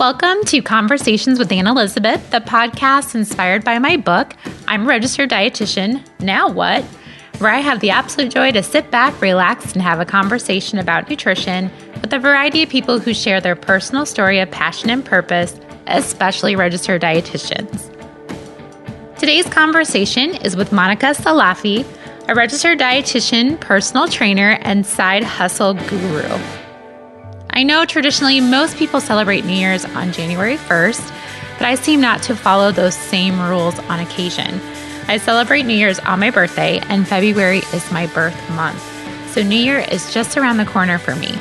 Welcome to Conversations with Ann Elizabeth, the podcast inspired by my book, I'm a Registered Dietitian, Now What?, where I have the absolute joy to sit back, relax, and have a conversation about nutrition with a variety of people who share their personal story of passion and purpose, especially registered dietitians. Today's conversation is with Monica Salafia, a registered dietitian, personal trainer, and side hustle guru. I know traditionally most people celebrate New Year's on January 1st, but I seem not to follow those same rules on occasion. I celebrate New Year's on my birthday, and February is my birth month, so New Year is just around the corner for me.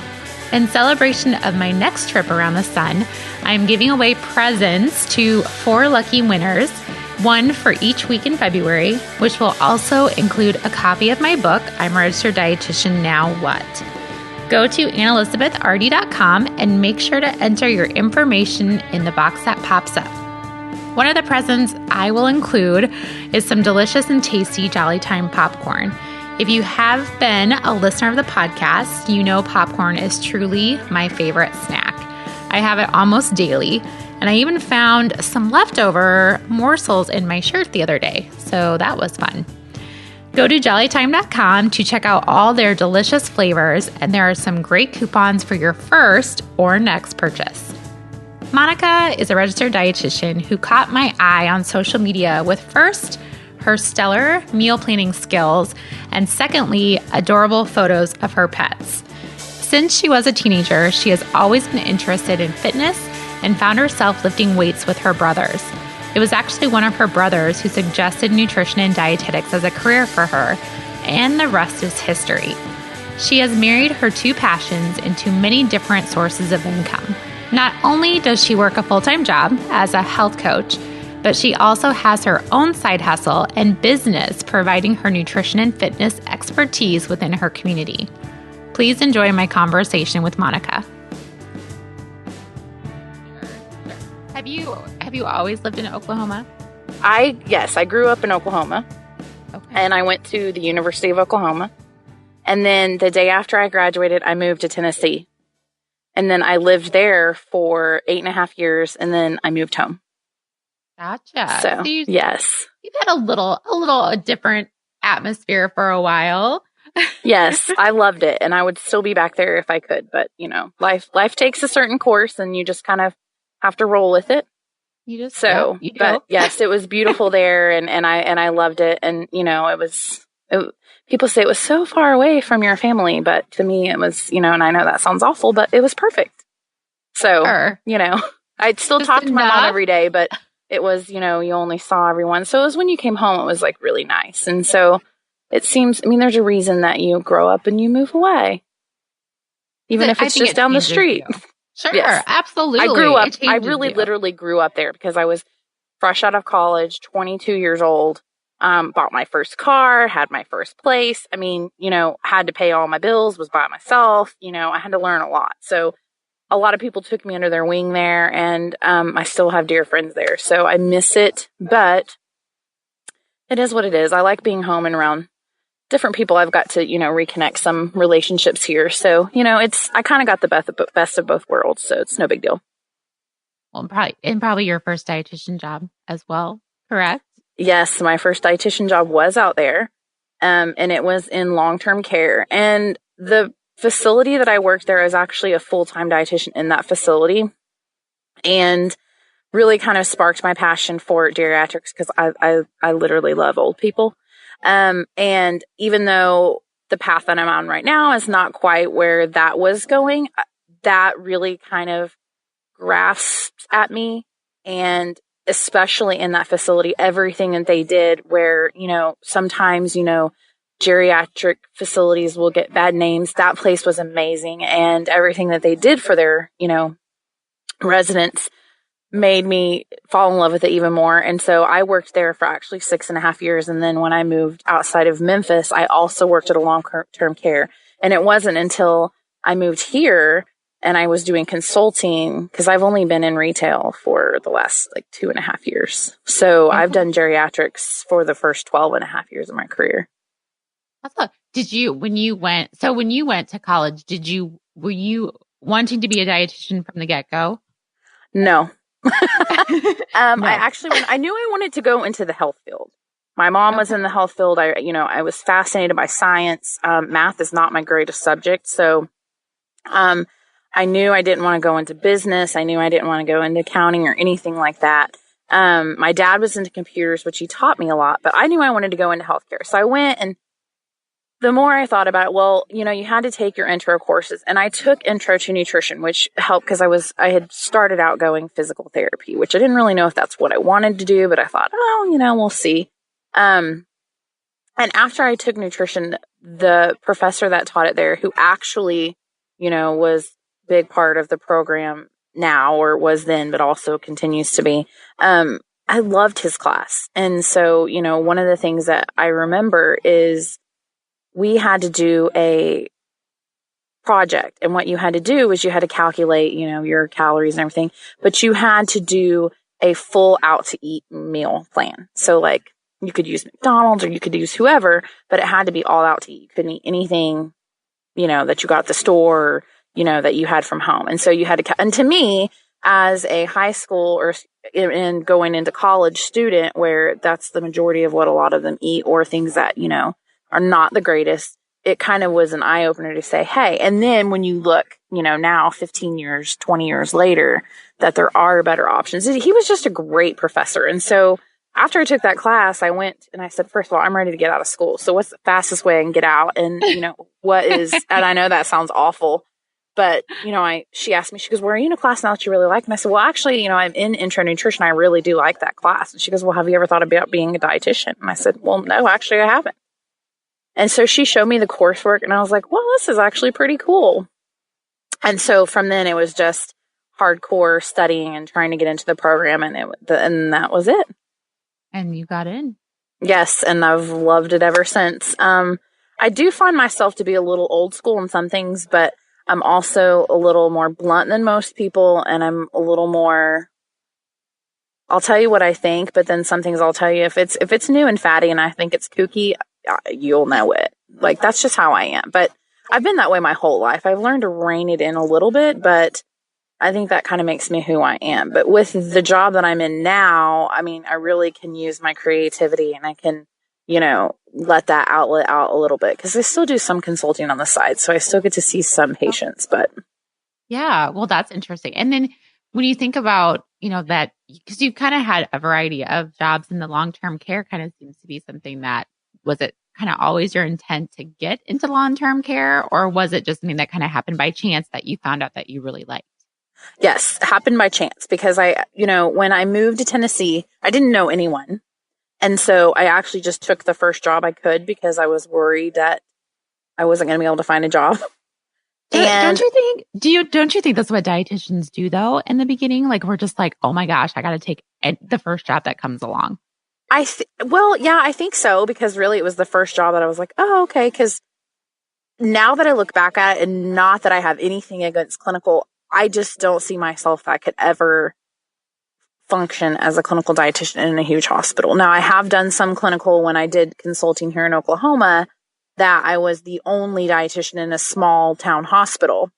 In celebration of my next trip around the sun, I am giving away presents to 4 lucky winners, one for each week in February, which will also include a copy of my book, I'm a Registered Dietitian, Now What? Go to annelizabethrd.com and make sure to enter your information in the box that pops up. One of the presents I will include is some delicious and tasty Jolly Time popcorn. If you have been a listener of the podcast, you know popcorn is truly my favorite snack. I have it almost daily, and I even found some leftover morsels in my shirt the other day, so that was fun. Go to jollytime.com to check out all their delicious flavors, and there are some great coupons for your first or next purchase. Monica is a registered dietitian who caught my eye on social media with first, her stellar meal planning skills, and secondly, adorable photos of her pets. Since she was a teenager, she has always been interested in fitness and found herself lifting weights with her brothers. It was actually one of her brothers who suggested nutrition and dietetics as a career for her, and the rest is history. She has married her 2 passions into many different sources of income. Not only does she work a full-time job as a health coach, but she also has her own side hustle and business providing her nutrition and fitness expertise within her community. Please enjoy my conversation with Monica. Have you always lived in Oklahoma? Yes, I grew up in Oklahoma. Okay. And I went to the University of Oklahoma. And then the day after I graduated, I moved to Tennessee. And then I lived there for 8.5 years, and then I moved home. Gotcha. So yes. You've had a different atmosphere for a while. Yes, I loved it, and I would still be back there if I could. But, life takes a certain course, and you just kind of have to roll with it. But yes, it was beautiful there, and I loved it. And, people say it was so far away from your family, but to me it was, and I know that sounds awful, but it was perfect. So, sure. I'd still talk to my mom every day, but it was, you only saw everyone. So it was when you came home, it was like really nice. And so it seems, there's a reason that you grow up and you move away, even if it's just down the street. Sure, yes. Absolutely. I literally grew up there because I was fresh out of college, 22 years old. Bought my first car, had my first place. Had to pay all my bills, was by myself. I had to learn a lot. So a lot of people took me under their wing there, and I still have dear friends there. So I miss it, but it is what it is. I like being home and around different people. I've got to, reconnect some relationships here. So, I kind of got the best of both worlds. So it's no big deal. Well, probably your first dietitian job as well, correct? Yes, my first dietitian job was out there, and it was in long-term care. And the facility that I worked there is actually a full-time dietitian in that facility, and really kind of sparked my passion for geriatrics because I literally love old people. And even though the path that I'm on right now is not quite where that was going, that really kind of grasped at me, and especially in that facility, everything that they did where, sometimes, geriatric facilities will get bad names. That place was amazing. And everything that they did for their, residents made me fall in love with it even more. And so I worked there for actually 6.5 years. And then when I moved outside of Memphis, I also worked at a long-term care. And it wasn't until I moved here and I was doing consulting, because I've only been in retail for the last 2.5 years. So I've done geriatrics for the first 12.5 years of my career. When you went to college, were you wanting to be a dietitian from the get-go? No. No. I knew I wanted to go into the health field. My mom was in the health field. I was fascinated by science. Math is not my greatest subject. So, I knew I didn't want to go into business. I knew I didn't want to go into accounting or anything like that. My dad was into computers, which he taught me a lot, but I knew I wanted to go into healthcare. So I went, and the more I thought about it, well, you had to take your intro courses, and I took intro to nutrition, which helped because I had started out going physical therapy, which I didn't really know if that's what I wanted to do, but I thought, we'll see. And after I took nutrition, the professor that taught it there, who actually, was a big part of the program now, or was then, but also continues to be, I loved his class. And so, one of the things that I remember is we had to do a project, and what you had to do was you had to calculate, your calories and everything, but you had to do a full out to eat meal plan. So like you could use McDonald's or you could use whoever, but it had to be all out to eat. You couldn't eat anything, that you got at the store, that you had from home. And so you had to, and to me, as a high school or in going into college student, where that's the majority of what a lot of them eat, or things that, are not the greatest, it kind of was an eye opener to say, hey, and then when you look, now 15 years, 20 years later, that there are better options. He was just a great professor. And so after I took that class, I went and I said, first of all, I'm ready to get out of school. So what's the fastest way I can get out? And, what is, and I know that sounds awful, but, she asked me, she goes, well, are you in a class now that you really like? And I said, well, actually, I'm in intro nutrition. I really do like that class. And she goes, well, have you ever thought about being a dietitian? And I said, well, no, actually I haven't. And so she showed me the coursework, and I was like, well, this is actually pretty cool. And so from then it was just hardcore studying and trying to get into the program, and and that was it. And you got in. Yes, and I've loved it ever since. I do find myself to be a little old school in some things, but I'm also a little more blunt than most people, and I'm a little more, I'll tell you what I think, but then some things I'll tell you if it's new and fatty and I think it's kooky, you'll know it. Like, that's just how I am. But I've been that way my whole life. I've learned to rein it in a little bit, but I think that kind of makes me who I am. But with the job that I'm in now, I mean, I really can use my creativity, and I can, let that outlet out a little bit, because I still do some consulting on the side. So I still get to see some patients, but. Yeah, well, that's interesting. And then when you think about, that, because you've kind of had a variety of jobs in the long-term care, kind of seems to be something that, was it kind of always your intent to get into long-term care, or was it just something that kind of happened by chance that you found out that you really liked? Yes, it happened by chance, because when I moved to Tennessee, I didn't know anyone. And so I actually just took the first job I could, because I was worried that I wasn't going to be able to find a job. Don't you think that's what dietitians do though in the beginning? Like, we're just like, oh my gosh, I got to take the first job that comes along. I think so, because really it was the first job that I was like, oh, okay. Because now that I look back at it, and not that I have anything against clinical, I just don't see myself that I could ever function as a clinical dietitian in a huge hospital. Now, I have done some clinical when I did consulting here in Oklahoma, that I was the only dietitian in a small town hospital.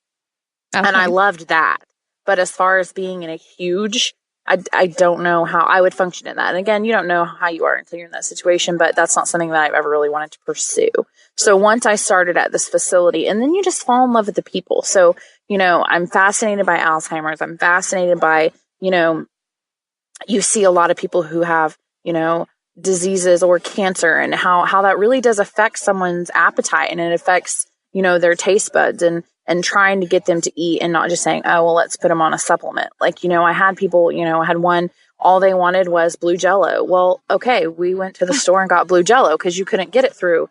Okay. And I loved that. But as far as being in a huge, I don't know how I would function in that. And again, you don't know how you are until you're in that situation, but that's not something that I've ever really wanted to pursue. So once I started at this facility, and then you just fall in love with the people. So, I'm fascinated by Alzheimer's. I'm fascinated by, you see a lot of people who have, diseases or cancer, and how that really does affect someone's appetite, and it affects, their taste buds, and trying to get them to eat, and not just saying, oh, well, let's put them on a supplement. Like, I had people, I had one, all they wanted was blue Jello. Well, okay, we went to the store and got blue Jello, because you couldn't get it through,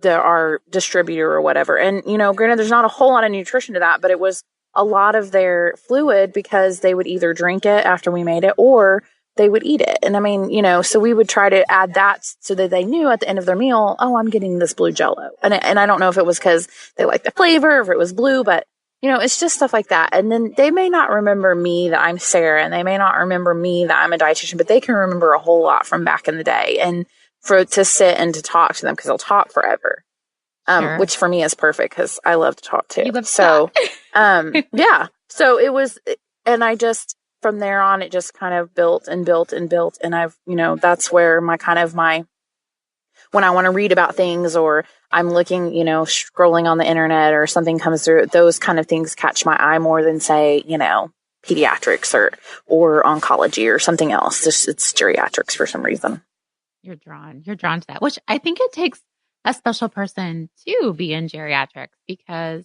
our distributor or whatever. And, granted, there's not a whole lot of nutrition to that, but it was a lot of their fluid, because they would either drink it after we made it, or they would eat it. And I mean, so we would try to add that so that they knew at the end of their meal, oh, I'm getting this blue Jello. And I don't know if it was because they liked the flavor, or if it was blue, but it's just stuff like that. And then they may not remember me that I'm Sarah, and they may not remember me that I'm a dietitian, but they can remember a whole lot from back in the day, and to sit and to talk to them, because they'll talk forever. Sure. Which for me is perfect, because I love to talk too. You love so, yeah. So it was, and I just, from there on, it just kind of built and built and built. And I've, that's where when I want to read about things, or I'm looking, scrolling on the internet, or something comes through, those kind of things catch my eye more than, say, pediatrics or oncology or something else. Just it's geriatrics for some reason. You're drawn to that, which I think it takes a special person to be in geriatrics, because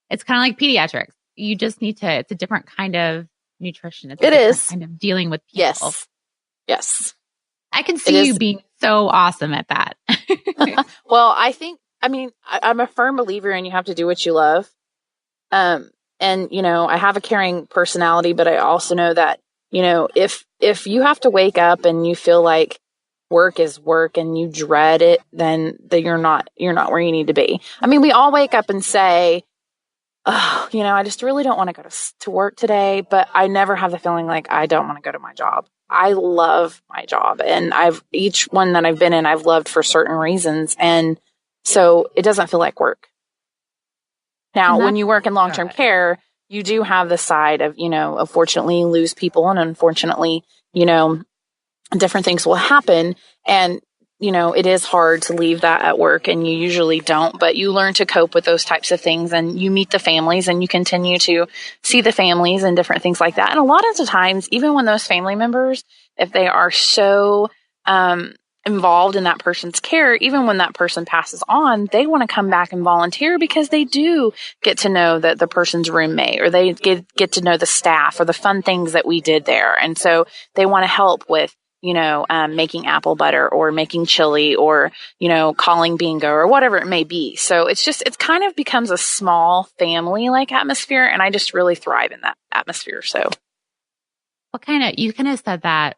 it's kind of like pediatrics. You just need to, it's a different kind of nutrition. It's a different kind of dealing with people. Yes. I can see you being so awesome at that. Well, I'm a firm believer in you have to do what you love. And, I have a caring personality, but I also know that, if you have to wake up and you feel like work is work and you dread it, then you're not where you need to be. I mean, we all wake up and say, oh, I just really don't want to go to work today, but I never have the feeling like I don't want to go to my job. I love my job, and each one that I've been in, I've loved for certain reasons. And so it doesn't feel like work. Now, when you work in long-term care, you do have the side of, unfortunately you lose people, and unfortunately, different things will happen. And, it is hard to leave that at work, and you usually don't, but you learn to cope with those types of things, and you meet the families, and you continue to see the families and different things like that. And a lot of the times, even when those family members, if they are so, involved in that person's care, even when that person passes on, they want to come back and volunteer, because they do get to know the person's roommate, or they get to know the staff, or the fun things that we did there. And so they want to help with, making apple butter, or making chili, or, calling bingo, or whatever it may be. So it's kind of becomes a small family like atmosphere. And I just really thrive in that atmosphere. So you kind of said that,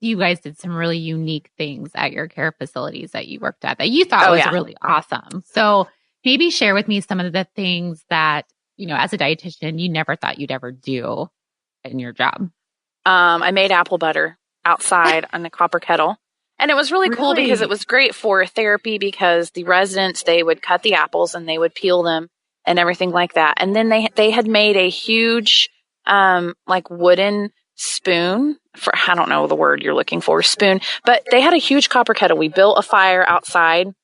you guys did some really unique things at your care facilities that you worked at that you thought was really awesome. So maybe share with me some of the things that, as a dietitian, you never thought you'd ever do in your job. I made apple butter outside on the copper kettle. And it was really cool, because it was great for therapy, because the residents, they would cut the apples and they would peel them and everything like that. And then they had made a huge, wooden spoon for, I don't know the word you're looking for, spoon, but they had a huge copper kettle. We built a fire outside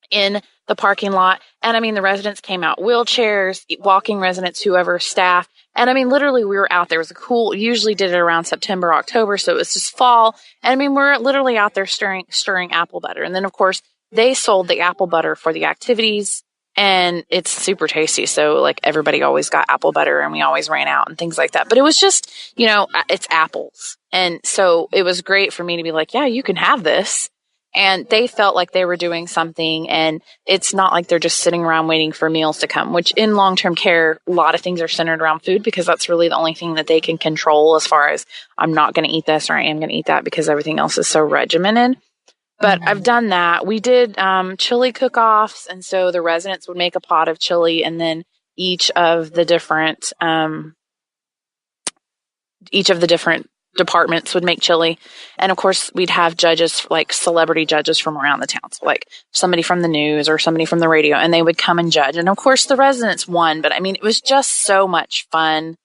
in the parking lot. And I mean, the residents came out, wheelchairs, walking residents, whoever, staff. And I mean, literally we were out there. It was usually did it around September, October. So it was just fall. And I mean, we're literally out there stirring apple butter. And then of course they sold the apple butter for the activities, and it's super tasty. So like everybody always got apple butter, and we always ran out and things like that. But it was just, it's apples. And so it was great for me to be like, yeah, you can have this. And they felt like they were doing something, and it's not like they're just sitting around waiting for meals to come, which in long-term care, a lot of things are centered around food, because that's really the only thing that they can control, as far as I'm not going to eat this or I am going to eat that, because everything else is so regimented. But I've done that. We did chili cook-offs, and so the residents would make a pot of chili, and then each of the different departments would make chili. And of course, we'd have judges, like celebrity judges from around the town. So like somebody from the news or somebody from the radio, and they would come and judge. And of course, the residents won, but I mean, it was just so much fun.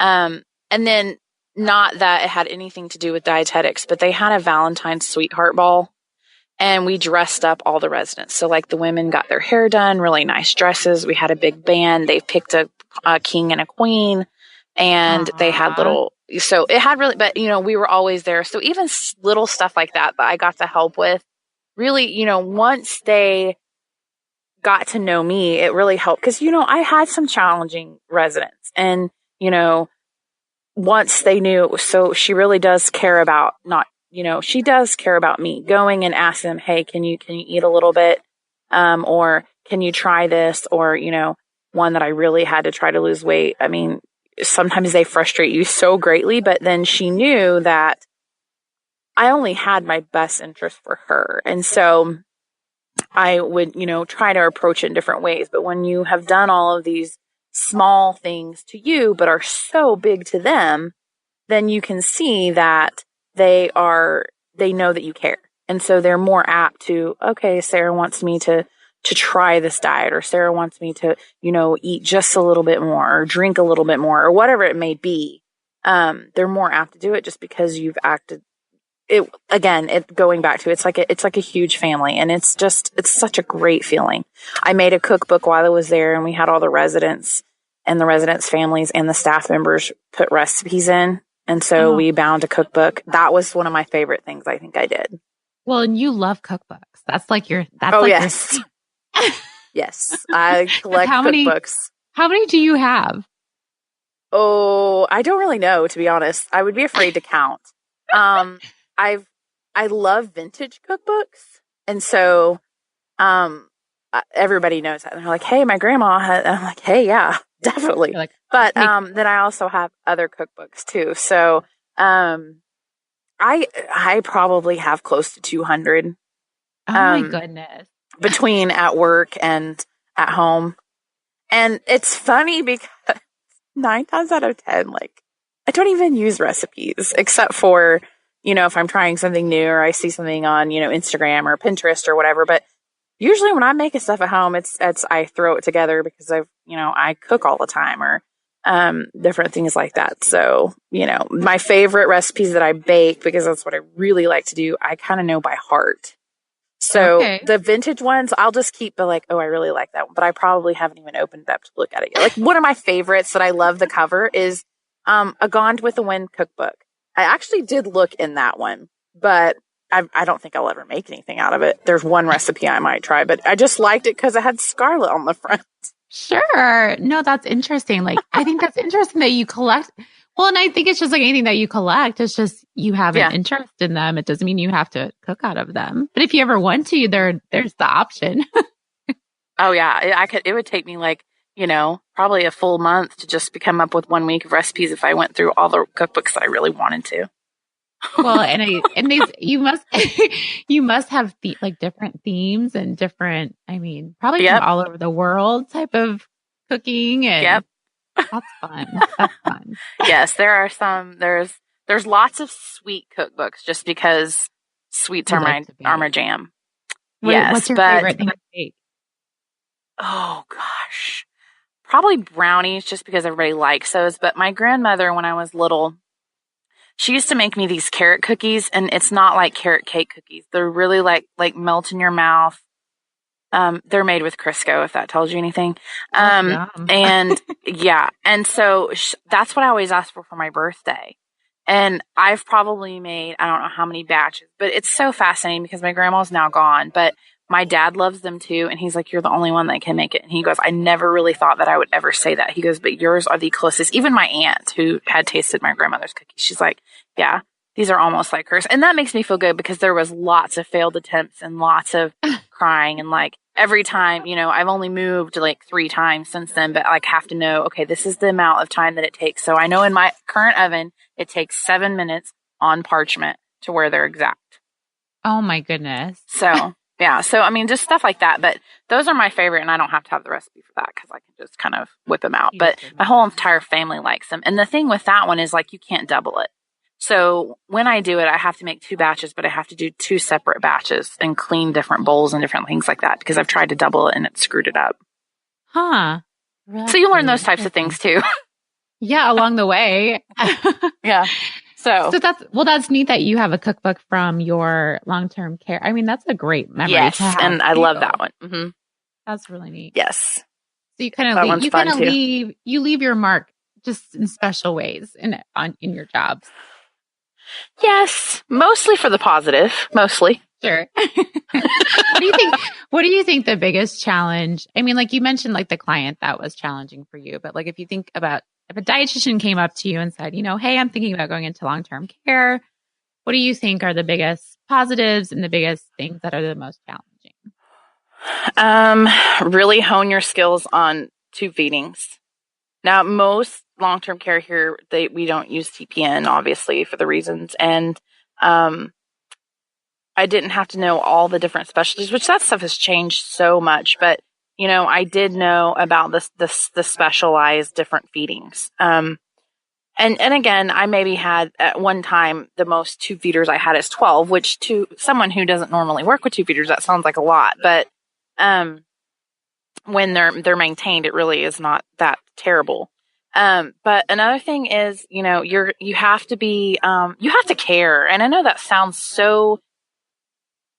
And then, not that it had anything to do with dietetics, but they had a Valentine's sweetheart ball, and we dressed up all the residents. So like the women got their hair done, really nice dresses. We had a big band. They picked a king and a queen, and they had so it had really, but we were always there. So even little stuff like that I got to help with, really, once they got to know me, it really helped. Cause I had some challenging residents, and, once they knew, so she really does care about she does care about me, going and asking them, hey, can you eat a little bit? Or can you try this? Or, one that I really had to try to lose weight. I mean, sometimes they frustrate you so greatly, but then she knew that I only had my best interest for her. And so I would, try to approach it in different ways. But when you have done all of these small things to you, but are so big to them, then you can see that they know that you care. And so they're more apt to, okay, Sarah wants me to to try this diet, or Sarah wants me to, eat just a little bit more or drink a little bit more or whatever it may be, they're more apt to do it just because you've acted it. Again, going back to it's like a huge family, and it's such a great feeling. I made a cookbook while I was there, and we had all the residents and the residents' families and the staff members put recipes in. And so we bound a cookbook. That was one of my favorite things I think I did. Well, and you love cookbooks. That's like your, yes. Yes. I collect cookbooks. How many do you have? Oh, I don't really know, to be honest. I would be afraid to count. I love vintage cookbooks. And so, everybody knows that. And they're like, hey, my grandma had, I'm like, hey, yeah, definitely. Like, but, then I also have other cookbooks too. So, I probably have close to 200. Oh my goodness. Between at work and at home. And it's funny because 9 times out of 10, like, I don't even use recipes except for, if I'm trying something new or I see something on, Instagram or Pinterest or whatever. But usually when I'm making stuff at home, it's I throw it together because I cook all the time or different things like that. So, my favorite recipes that I bake, because that's what I really like to do, I kind of know by heart. So the vintage ones, I'll just keep I really like that one, but I probably haven't even opened it up to look at it yet. Like, one of my favorites that I love the cover is A Gone with the Wind cookbook. I actually did look in that one, but I don't think I'll ever make anything out of it. There's one recipe I might try, but I just liked it because it had scarlet on the front. Sure. No, that's interesting. Like, I think that's interesting that you collect. Well, and I think it's just like anything that you collect. It's just you have an interest in them. It doesn't mean you have to cook out of them. But if you ever want to, there's the option. Oh yeah, it would take me probably a full month to just come up with 1 week of recipes if I went through all the cookbooks that I really wanted to. Well, and these you must have different themes and different. I mean, probably from all over the world type of cooking. And that's fun. That's fun. Yes, there are some. There's lots of sweet cookbooks just because sweets are my jam. What's your favorite thing to bake? Oh gosh, probably brownies, just because everybody likes those. But my grandmother, when I was little, she used to make me these carrot cookies, and it's not like carrot cake cookies. They're really like melt in your mouth. They're made with Crisco, if that tells you anything. And and so that's what I always ask for my birthday. And I've probably made, I don't know how many batches, but it's so fascinating because my grandma's now gone, but my dad loves them too. And he's like, you're the only one that can make it. And he goes, I never really thought that I would ever say that. He goes, but yours are the closest. Even my aunt, who had tasted my grandmother's cookies, she's like, yeah, these are almost like hers. And that makes me feel good because there was lots of failed attempts and lots of crying. And every time, I've only moved 3 times since then, but have to know, okay, this is the amount of time that it takes. So I know in my current oven, it takes 7 minutes on parchment to where they're exact. Oh my goodness. So yeah. So, I mean, just stuff like that. But those are my favorite, and I don't have to have the recipe for that because I can just kind of whip them out. But my whole entire family likes them. And the thing with that one is you can't double it. So when I do it, I have to make 2 batches, but I have to do 2 separate batches and clean different bowls and different things like that because I've tried to double it and it screwed it up. Huh. So you learn those types of things too. Yeah, along the way. Yeah. So that's neat that you have a cookbook from your long-term care. I mean, that's a great memory. Yes, and I love that one. Mm-hmm. That's really neat. Yes. So you leave your mark just in special ways in your jobs. Yes, mostly for the positive. Mostly. Sure. What do you think the biggest challenge? I mean, you mentioned the client that was challenging for you, but if you think about if a dietitian came up to you and said, hey, I'm thinking about going into long-term care, what do you think are the biggest positives and the biggest things that are the most challenging? Really hone your skills on tube feedings. Now, most long-term care here, we don't use TPN, obviously, for the reasons. And I didn't have to know all the different specialties, which that stuff has changed so much. But I did know about the specialized different feedings. And again, I maybe had at one time the most tube feeders I had is 12, which to someone who doesn't normally work with tube feeders, that sounds like a lot. But when they're maintained, it really is not that terrible. But another thing is, you know, you have to be, you have to care. And I know that sounds so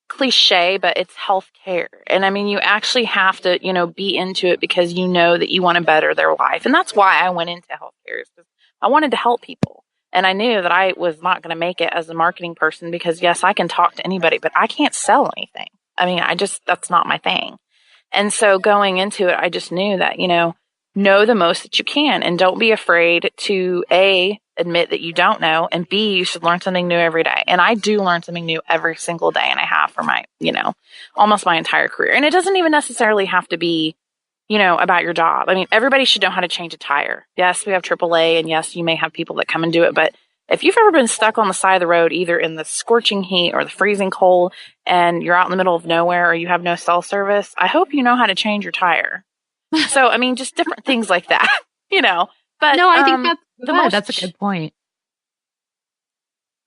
cliche, but it's healthcare. And I mean, you actually have to, you know, be into it because you know that you want to better their life. And that's why I went into healthcare, is because I wanted to help people. And I knew that I was not going to make it as a marketing person because, yes, I can talk to anybody, but I can't sell anything. I mean, that's not my thing. And so going into it, I just knew that, you know the most that you can, and don't be afraid to A, admit that you don't know, and B, you should learn something new every day. And I do learn something new every single day, and I have for my, you know, almost my entire career. And it doesn't even necessarily have to be, you know, about your job. I mean, everybody should know how to change a tire. Yes, we have AAA, and yes, you may have people that come and do it, but if you've ever been stuck on the side of the road, either in the scorching heat or the freezing cold, and you're out in the middle of nowhere or you have no cell service, I hope you know how to change your tire. So, I mean, just different things like that, you know. But no, I think that's a good point.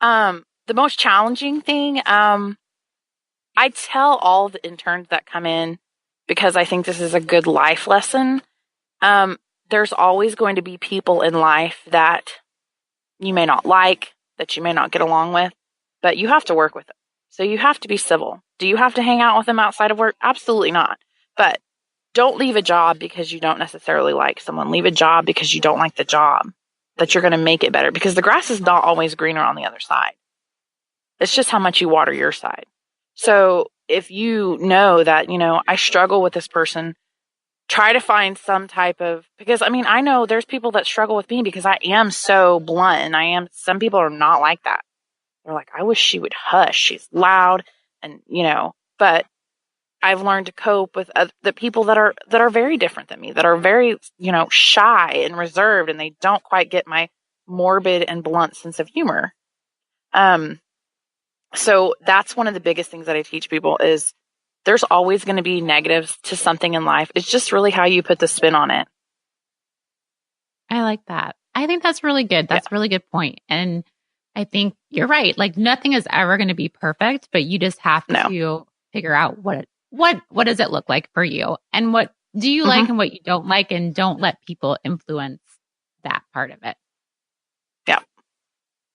The most challenging thing, I tell all the interns that come in, because I think this is a good life lesson. There's always going to be people in life that you may not like, that you may not get along with, but you have to work with them. So you have to be civil. Do you have to hang out with them outside of work? Absolutely not. But don't leave a job because you don't necessarily like someone. Leave a job because you don't like the job, that you're going to make it better, because the grass is not always greener on the other side. It's just how much you water your side. So if you know that, you know, I struggle with this person, try to find some type of, because I mean, I know there's people that struggle with me because I am so blunt, and some people are not like that. They're like, I wish she would hush. She's loud, and, you know, but I've learned to cope with the people that are very different than me, that are very, you know, shy and reserved, and they don't quite get my morbid and blunt sense of humor. So that's one of the biggest things that I teach people is there's always going to be negatives to something in life. It's just really how you put the spin on it. I like that. I think that's really good. That's a really good point. And I think you're right. Like, nothing is ever going to be perfect, but you just have to figure out what does it look like for you, and what do you like and what you don't like, and don't let people influence that part of it. Yeah.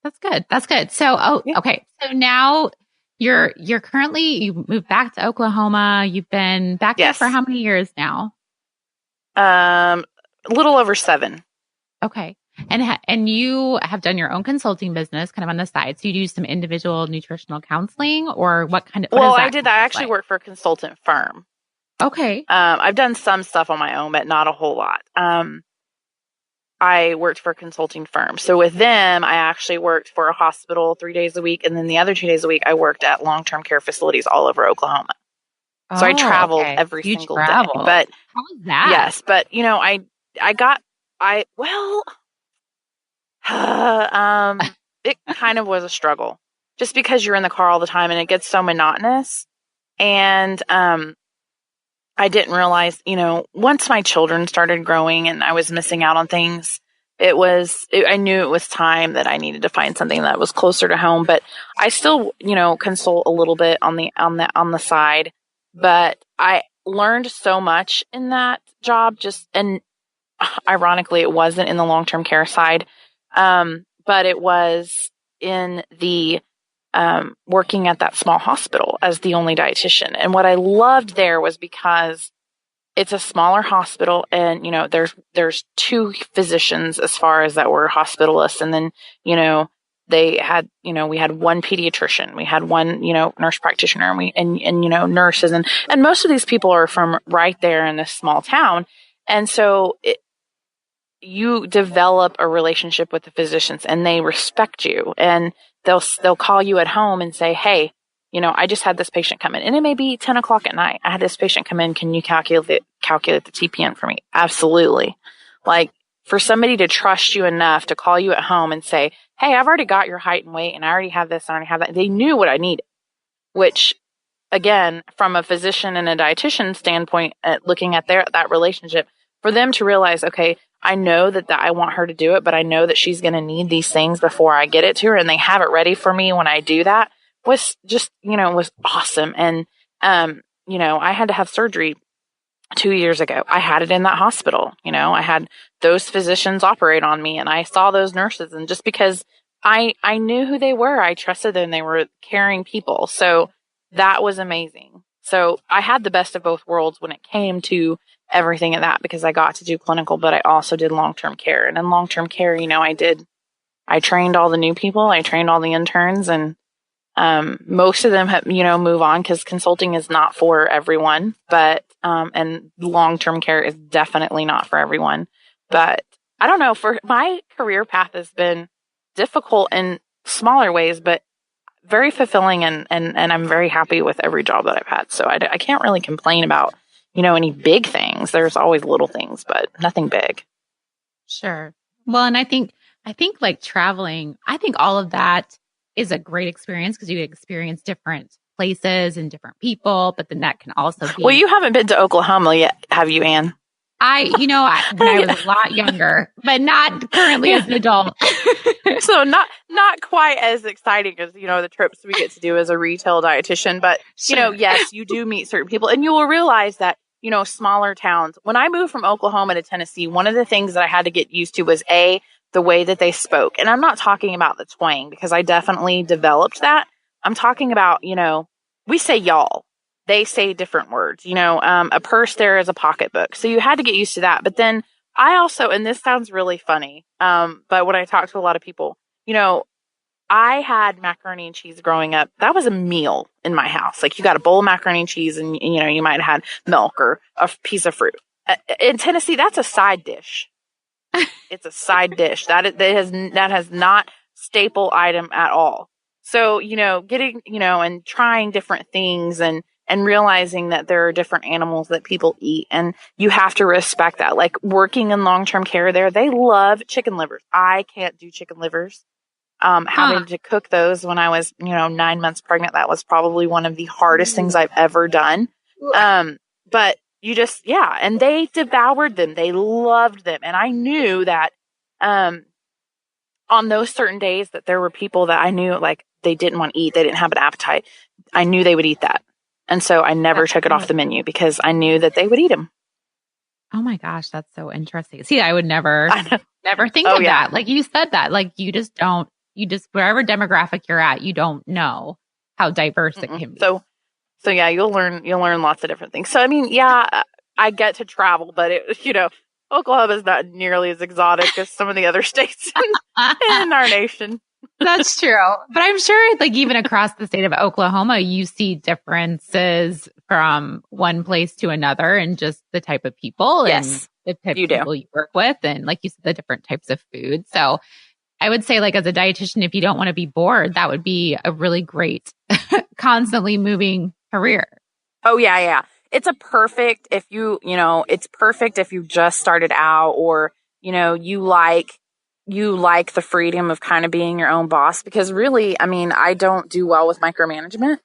That's good. That's good. So, okay. So now you moved back to Oklahoma. You've been back there for how many years now? A little over 7. Okay. And you have done your own consulting business kind of on the side. So you do some individual nutritional counseling, or what kind of? Well, I did. I actually work for a consultant firm. Okay. I've done some stuff on my own, but not a whole lot. I worked for a consulting firm. So with them, I actually worked for a hospital 3 days a week. And then the other 2 days a week, I worked at long-term care facilities all over Oklahoma. So I traveled every single day. But how was that? Yes. But, you know, it kind of was a struggle, just because you're in the car all the time and it gets so monotonous. And, I didn't realize, you know, once my children started growing and I was missing out on things, I knew it was time that I needed to find something that was closer to home. But I still, you know, consult a little bit on the side, but I learned so much in that job, and ironically, it wasn't in the long-term care side. But it was in the working at that small hospital as the only dietitian. And what I loved there was because it's a smaller hospital, and, you know, there's 2 physicians as far as that were hospitalists. And then, you know, we had 1 pediatrician, we had 1, you know, nurse practitioner, and you know, nurses. And most of these people are from right there in this small town. And so you develop a relationship with the physicians, and they respect you, and they'll call you at home and say, hey, you know, I just had this patient come in, and it may be 10 o'clock at night. I had this patient come in. Can you calculate the TPN for me? Absolutely. Like, for somebody to trust you enough to call you at home and say, hey, I've already got your height and weight, and I already have this, and I already have that. They knew what I needed, which, again, from a physician and a dietitian standpoint, looking at that relationship, for them to realize, okay, I know that I want her to do it, but I know that she's going to need these things before I get it to her, and they have it ready for me when I do that, was just, you know, was awesome. And, you know, I had to have surgery 2 years ago. I had it in that hospital. I had those physicians operate on me, and I saw those nurses. And just because I knew who they were, I trusted them. They were caring people. So that was amazing. So I had the best of both worlds when it came to everything of that, because I got to do clinical, but I also did long-term care. And in long-term care, I trained all the new people. I trained all the interns, and most of them have, move on because consulting is not for everyone, but, and long-term care is definitely not for everyone. But I don't know, for my career path has been difficult in smaller ways, but very fulfilling, and I'm very happy with every job that I've had. So I can't really complain about, any big things. There's always little things, but nothing big. Sure. Well, and I think like traveling, I think all of that is a great experience because you experience different places and different people, but then that can also be. Well, you haven't been to Oklahoma yet, have you, Ann? When I was a lot younger, but not currently as an adult. So not quite as exciting as, the trips we get to do as a retail dietitian, but, Sure. yes, you do meet certain people, and you will realize that, smaller towns. When I moved from Oklahoma to Tennessee, one of the things that I had to get used to was the way that they spoke. And I'm not talking about the twang, because I definitely developed that. I'm talking about, we say y'all. They say different words. A purse there is a pocketbook. So you had to get used to that. But then I also, and this sounds really funny, but when I talk to a lot of people, I had macaroni and cheese growing up. That was a meal in my house. Like, you got a bowl of macaroni and cheese, and, you might have had milk or a piece of fruit. In Tennessee, that's a side dish. It's a side dish that has not staple item at all. So, getting, and trying different things and realizing that there are different animals that people eat, and you have to respect that. Like, working in long-term care there, they love chicken livers. I can't do chicken livers. Having to cook those when I was, 9 months pregnant, that was probably one of the hardest things I've ever done. But you just, and they devoured them. They loved them. And I knew that, on those certain days that there were people that I knew, like, they didn't want to eat, they didn't have an appetite. I knew they would eat that. And so I never took it off the menu, because I knew that they would eat them. Oh my gosh, that's so interesting. See, I would never think of that. Like, you said that, like, wherever demographic you're at, you don't know how diverse it can be. So yeah, you'll learn lots of different things. So, I mean, I get to travel, but Oklahoma is not nearly as exotic as some of the other states in our nation. That's true. But I'm sure, like, even across the state of Oklahoma, you see differences from one place to another, and just the type of people and the type of people you work with, and, like you said, the different types of food. So I would say, like, as a dietitian, if you don't want to be bored, that would be a really great, constantly moving career. Oh, yeah. It's perfect if it's perfect if you just started out, or, you like the freedom of kind of being your own boss, because really, I mean, I don't do well with micromanagement.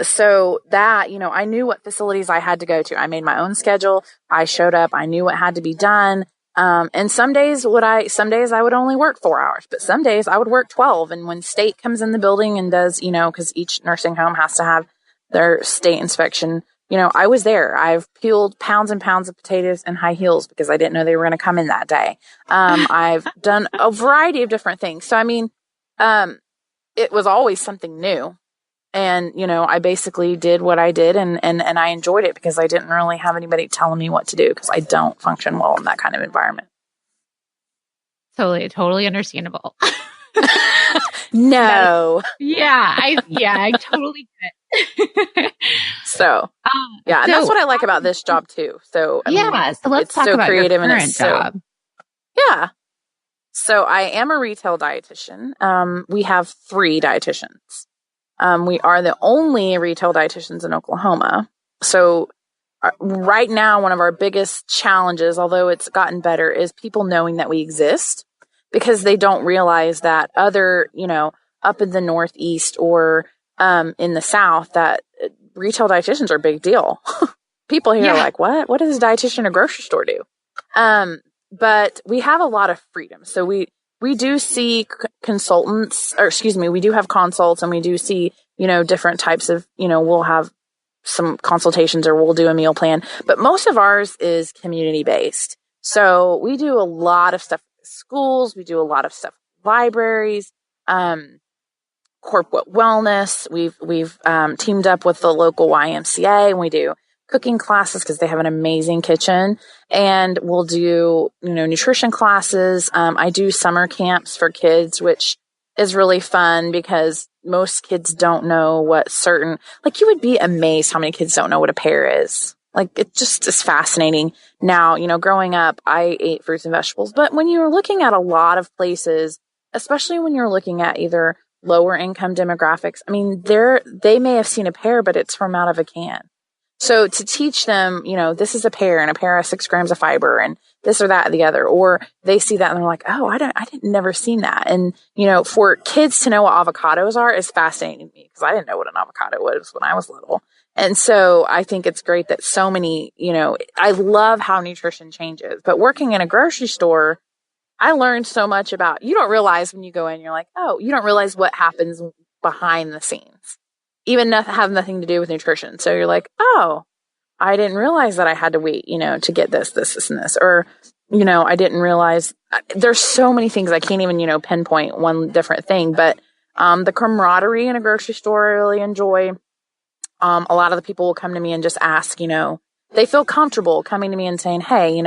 So that, I knew what facilities I had to go to. I made my own schedule. I showed up. I knew what had to be done. And some days I would only work 4 hours, but some days I would work 12. And when state comes in the building and does, cause each nursing home has to have their state inspection, I was there. I've peeled pounds and pounds of potatoes in high heels because I didn't know they were going to come in that day. I've done a variety of different things. So, I mean, it was always something new. And, I basically did what I did, and I enjoyed it because I didn't really have anybody telling me what to do, because I don't function well in that kind of environment. Totally understandable. No. I totally get it. So, and that's what I like about this job too. So, so let's talk about your current job. So I am a retail dietitian. We have 3 dietitians. We are the only retail dietitians in Oklahoma. So right now, one of our biggest challenges, although it's gotten better, is people knowing that we exist, because they don't realize that other, up in the Northeast or in the South, that retail dietitians are a big deal. People here are like, what does a dietitian or grocery store do? But we have a lot of freedom. So we do see consultants, or we do have consults, and we do see, different types of, we'll have some consultations or we'll do a meal plan. But most of ours is community based. So we do a lot of stuff with schools. We do a lot of stuff with libraries, corporate wellness. We've teamed up with the local YMCA and we do cooking classes because they have an amazing kitchen, and we'll do, nutrition classes. I do summer camps for kids, which is really fun because most kids don't know what certain, like, you would be amazed how many kids don't know what a pear is. Like, it just is fascinating. Now, growing up, I ate fruits and vegetables, but when you're looking at a lot of places, especially when you're looking at either lower income demographics, I mean, they may have seen a pear, but it's from out of a can. So to teach them, this is a pear and a pear has 6 grams of fiber and this or that or the other, or they see that and they're like, oh, I didn't never seen that. And, for kids to know what avocados are is fascinating to me because I didn't know what an avocado was when I was little. And so I think it's great that so many, I love how nutrition changes, but working in a grocery store, I learned so much about, you don't realize when you go in, you're like, oh, you don't realize what happens behind the scenes. Even have nothing to do with nutrition. So you're like, oh, I didn't realize that I had to wait, to get this, and this, or, I didn't realize there's so many things I can't even, pinpoint one different thing, but, the camaraderie in a grocery store, I really enjoy. A lot of the people will come to me and just ask, they feel comfortable coming to me and saying, hey,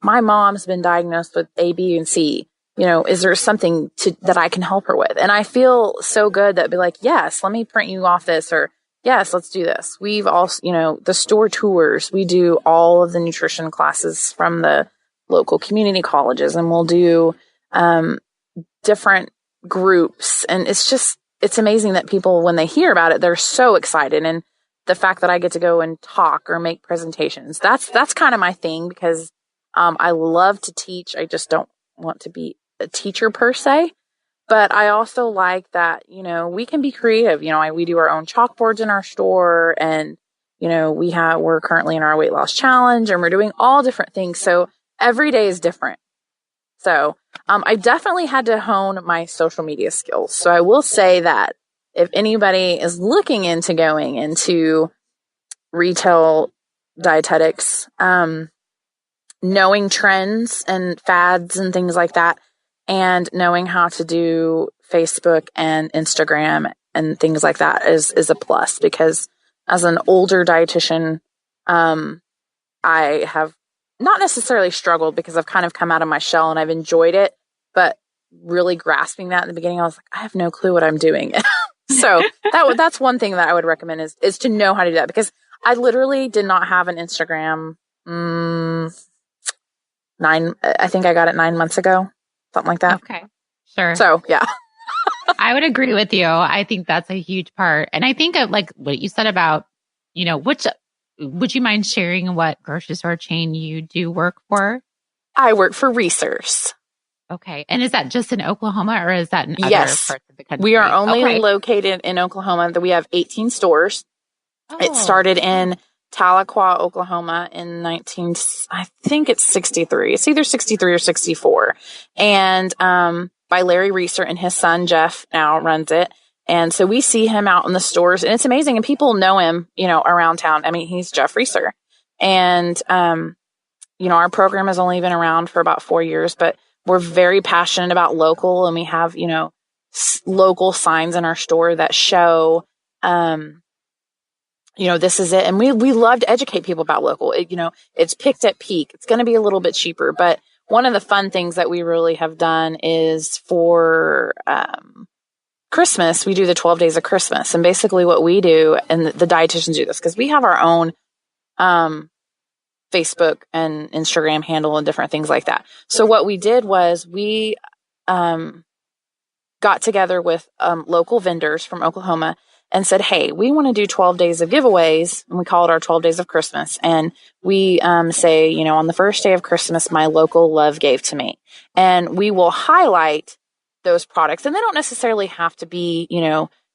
my mom's been diagnosed with A, B, and C. Is there something that I can help her with? And I feel so good that be like, yes, let me print you off this, or yes, let's do this. We've also, the store tours, we do all of the nutrition classes from the local community colleges, and we'll do, different groups. And it's amazing that people, when they hear about it, they're so excited. And the fact that I get to go and talk or make presentations, that's kind of my thing because, I love to teach. I just don't want to be a teacher per se, but I also like that, we can be creative. We do our own chalkboards in our store, and, we're currently in our weight loss challenge, and we're doing all different things. So every day is different. So, I definitely had to hone my social media skills. So I will say that if anybody is looking into going into retail dietetics, knowing trends and fads and things like that, and knowing how to do Facebook and Instagram and things like that is a plus, because as an older dietitian, I have not necessarily struggled because I've kind of come out of my shell and I've enjoyed it, but really grasping that in the beginning, I was like, I have no clue what I'm doing. So that's one thing that I would recommend is to know how to do that, because I literally did not have an Instagram. I think I got it 9 months ago, something like that. Okay. Sure. So, yeah. I would agree with you. I think that's a huge part. And I think of like what you said about, would you mind sharing what grocery store chain you do work for? I work for Resource. Okay. And is that just in Oklahoma, or is that in other parts of the country? We are only located in Oklahoma. We have 18 stores. Oh. It started in Tahlequah, Oklahoma in I think it's 63. It's either 63 or 64. And, by Larry Reeser, and his son, Jeff, now runs it. And so we see him out in the stores, and it's amazing. And people know him, around town. I mean, he's Jeff Reeser. And, our program has only been around for about 4 years, but we're very passionate about local, and we have, local signs in our store that show, this is it. And we love to educate people about local. It's picked at peak. It's going to be a little bit cheaper, but one of the fun things that we really have done is for, Christmas, we do the 12 days of Christmas. And basically what we do, and the dietitians do this, because we have our own, Facebook and Instagram handle and different things like that. So what we did was we, got together with, local vendors from Oklahoma and said, hey, we want to do 12 days of giveaways. And we call it our 12 days of Christmas. And we say, on the first day of Christmas, my local love gave to me. And we will highlight those products. And they don't necessarily have to be,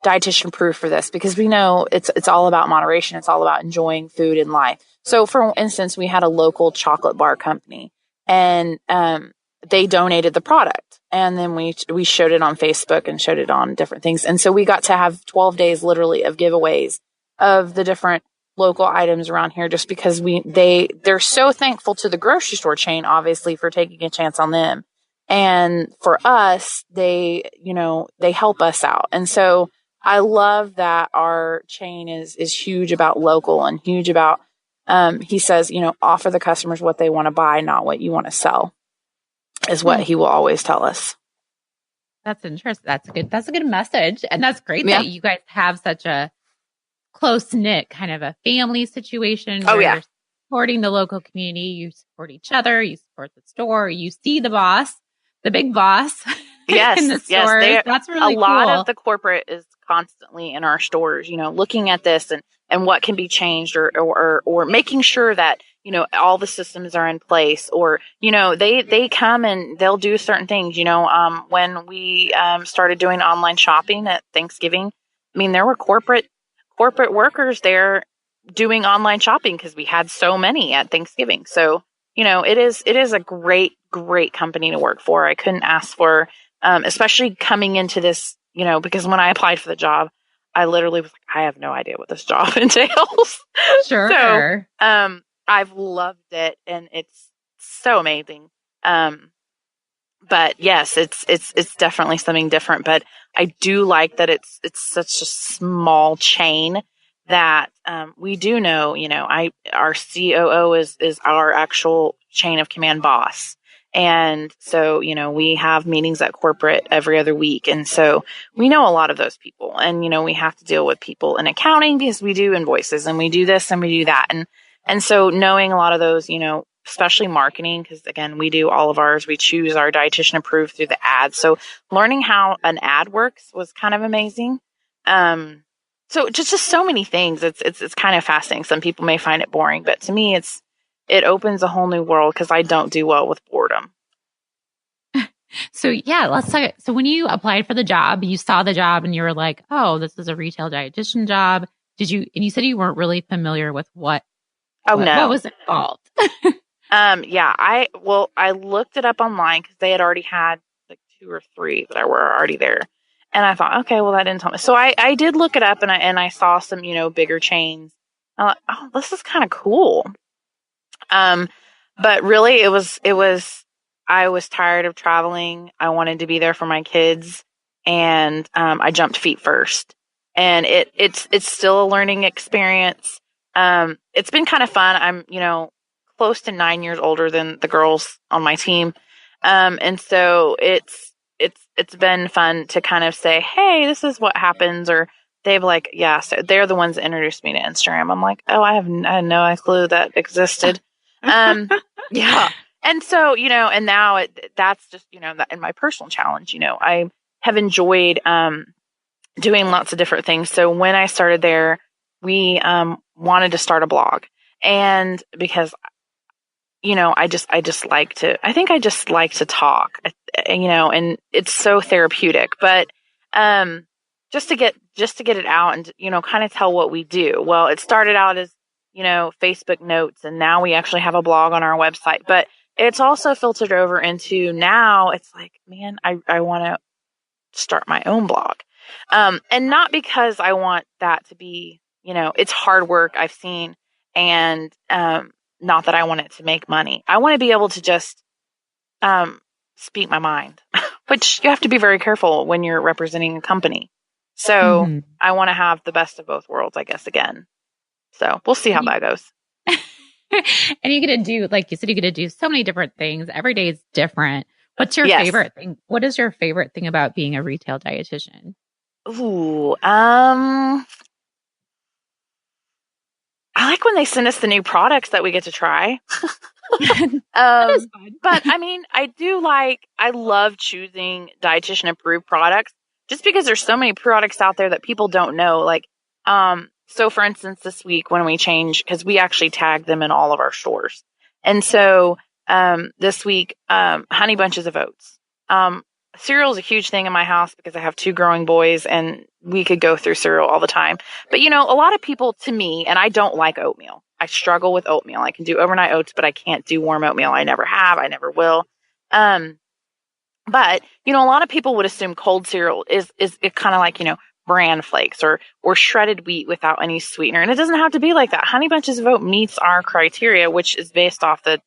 dietitian proof for this, because we know it's all about moderation. It's all about enjoying food and life. So for instance, we had a local chocolate bar company, and they donated the product. And then we showed it on Facebook and showed it on different things. And so we got to have 12 days literally of giveaways of the different local items around here just because they're so thankful to the grocery store chain, obviously, for taking a chance on them. And for us, they help us out. And so I love that our chain is huge about local and huge about, he says, offer the customers what they want to buy, not what you want to sell, is what he will always tell us. That's interesting. That's a good message. And that's great that you guys have such a close knit kind of a family situation where you're supporting the local community. You support each other. You support the store. You see the boss, the big boss. Yes. In the stores. Yes. That's really cool. A lot of the corporate is constantly in our stores, looking at this and what can be changed or making sure that, all the systems are in place, or, they come and they'll do certain things, when we started doing online shopping at Thanksgiving, I mean, there were corporate workers there doing online shopping because we had so many at Thanksgiving. So, it is a great, great company to work for. I couldn't ask for, especially coming into this, because when I applied for the job, I literally was like, I have no idea what this job entails. Sure. So, I've loved it and it's so amazing. But yes, it's definitely something different, but I do like that it's such a small chain that, we do know, our COO is our actual chain of command boss. And so, we have meetings at corporate every other week. And so we know a lot of those people and, we have to deal with people in accounting because we do invoices and we do this and we do that. And so knowing a lot of those, especially marketing, because again, we do all of ours, we choose our dietitian approved through the ad. So learning how an ad works was kind of amazing. So just so many things. It's kind of fascinating. Some people may find it boring, but to me, it opens a whole new world because I don't do well with boredom. So let's talk. So when you applied for the job, you saw the job and you were like, oh, this is a retail dietitian job. And you said you weren't really familiar with what was involved? I looked it up online because they had already had like 2 or 3 that were already there. And I thought, okay, well, that didn't tell me. So I did look it up and I saw some, bigger chains. I thought, oh, this is kind of cool. But really it was, I was tired of traveling. I wanted to be there for my kids and, I jumped feet first and it's still a learning experience. It's been kind of fun. I'm, close to 9 years older than the girls on my team. And so it's been fun to kind of say, hey, this is what happens. Or they've like, so they're the ones that introduced me to Instagram. I'm like, oh, I had no clue that existed. Yeah. And so, and now that's just, that in my personal challenge, I have enjoyed, doing lots of different things. So when I started there, we, wanted to start a blog and because, I just like to talk, and it's so therapeutic, but, just to get it out and, kind of tell what we do. Well, it started out as, Facebook notes and now we actually have a blog on our website, but it's also filtered over into now it's like, man, I want to start my own blog. And not because I want that to be, it's hard work I've seen and, not that I want it to make money. I want to be able to just, speak my mind, which you have to be very careful when you're representing a company. So I want to have the best of both worlds, I guess, again. So we'll see how that goes. And you're going to do, like you said, you're going to do so many different things. Every day is different. What's your favorite thing? What is your favorite thing about being a retail dietitian? Ooh, I like when they send us the new products that we get to try. That is fun. But I mean, I love choosing dietitian approved products just because there's so many products out there that people don't know. Like, so for instance, this week when we change, cause we actually tag them in all of our stores. And so, this week, honey bunches of oats. Cereal is a huge thing in my house because I have 2 growing boys and we could go through cereal all the time. But a lot of people to me, and I don't like oatmeal. I struggle with oatmeal. I can do overnight oats, but I can't do warm oatmeal. I never have. I never will. But, a lot of people would assume cold cereal is kind of like, bran flakes or shredded wheat without any sweetener. And it doesn't have to be like that. Honey Bunches of Oat meets our criteria, which is based off the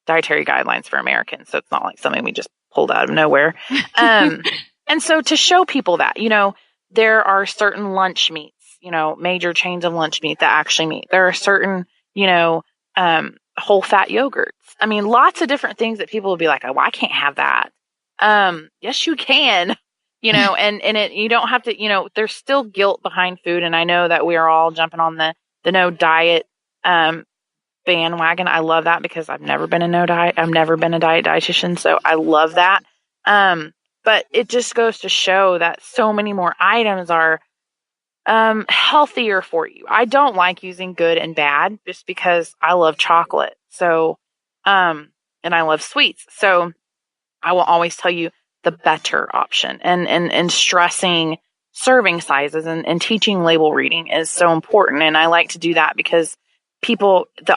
dietary guidelines for Americans. So it's not like something we just pulled out of nowhere. And so to show people that, there are certain lunch meats, major chains of lunch meat that actually meet. There are certain, whole fat yogurts. I mean, lots of different things that people will be like, oh, I can't have that. Yes, you can, and you don't have to, there's still guilt behind food. And I know that we are all jumping on the no diet, bandwagon. I love that because I've never been a no diet. I've never been a dietitian. So I love that. But it just goes to show that so many more items are, healthier for you. I don't like using good and bad just because I love chocolate. So, and I love sweets. So I will always tell you the better option, and stressing serving sizes and teaching label reading is so important. And I like to do that because people, the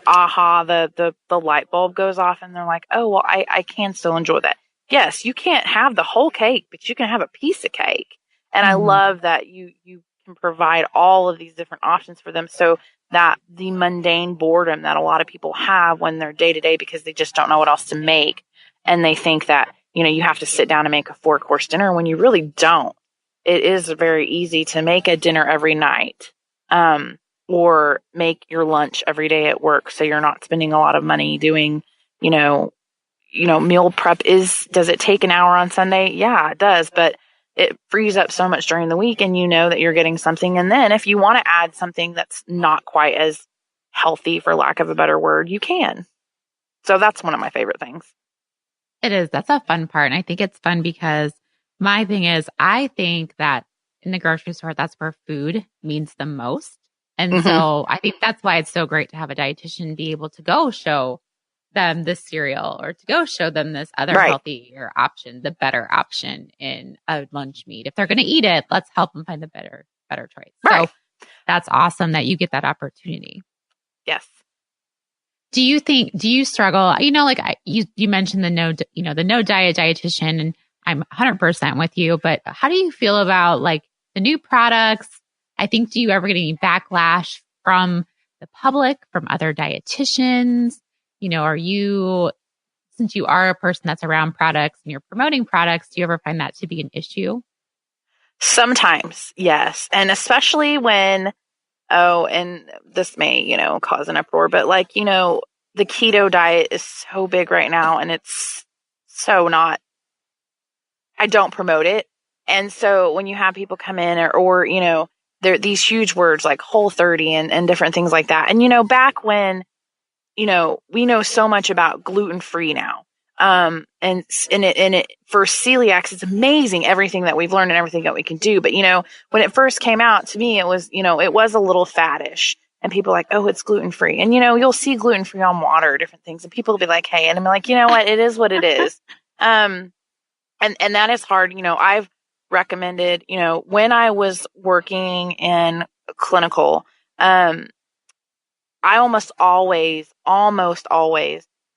light bulb goes off and they're like, oh, well, I can still enjoy that. Yes, you can't have the whole cake, but you can have a piece of cake. And I love that you can provide all of these different options for them, so that the mundane boredom that a lot of people have when they're day to day because they just don't know what else to make. And they think that, you have to sit down and make a 4-course dinner when you really don't. It is very easy to make a dinner every night, or make your lunch every day at work. So you're not spending a lot of money doing, meal prep. Does it take an hour on Sunday? Yeah, it does. But it frees up so much during the week, and that you're getting something. And then if you want to add something that's not quite as healthy, for lack of a better word, you can. So that's one of my favorite things. It is. That's a fun part. And I think it's fun because my thing is, I think that in the grocery store, that's where food means the most. And so I think that's why it's so great to have a dietitian be able to go show them this cereal, or to go show them this other healthier option, the better option in a lunch meat. If they're going to eat it, let's help them find the better choice. Right. So that's awesome that you get that opportunity. Yes. Do you struggle, you mentioned the no diet dietitian, and I'm 100% with you, but how do you feel about like the new products? I think, do you ever get any backlash from the public, from other dietitians? Since you are a person that's around products and you're promoting products, do you ever find that to be an issue? Sometimes, yes. And especially when, and this may, cause an uproar, but the keto diet is so big right now, and it's so not, I don't promote it. And so when you have people come in or there are these huge words like Whole30 and different things like that. And, back when, we know so much about gluten-free now. And it for celiacs, it's amazing everything that we've learned and everything that we can do. But, when it first came out, to me, it was a little faddish, and people are like, oh, it's gluten-free. And, you'll see gluten-free on water, different things, and people will be like, hey, and I'm like, you know what? It is what it is. And that is hard. I've recommended, when I was working in clinical, I almost always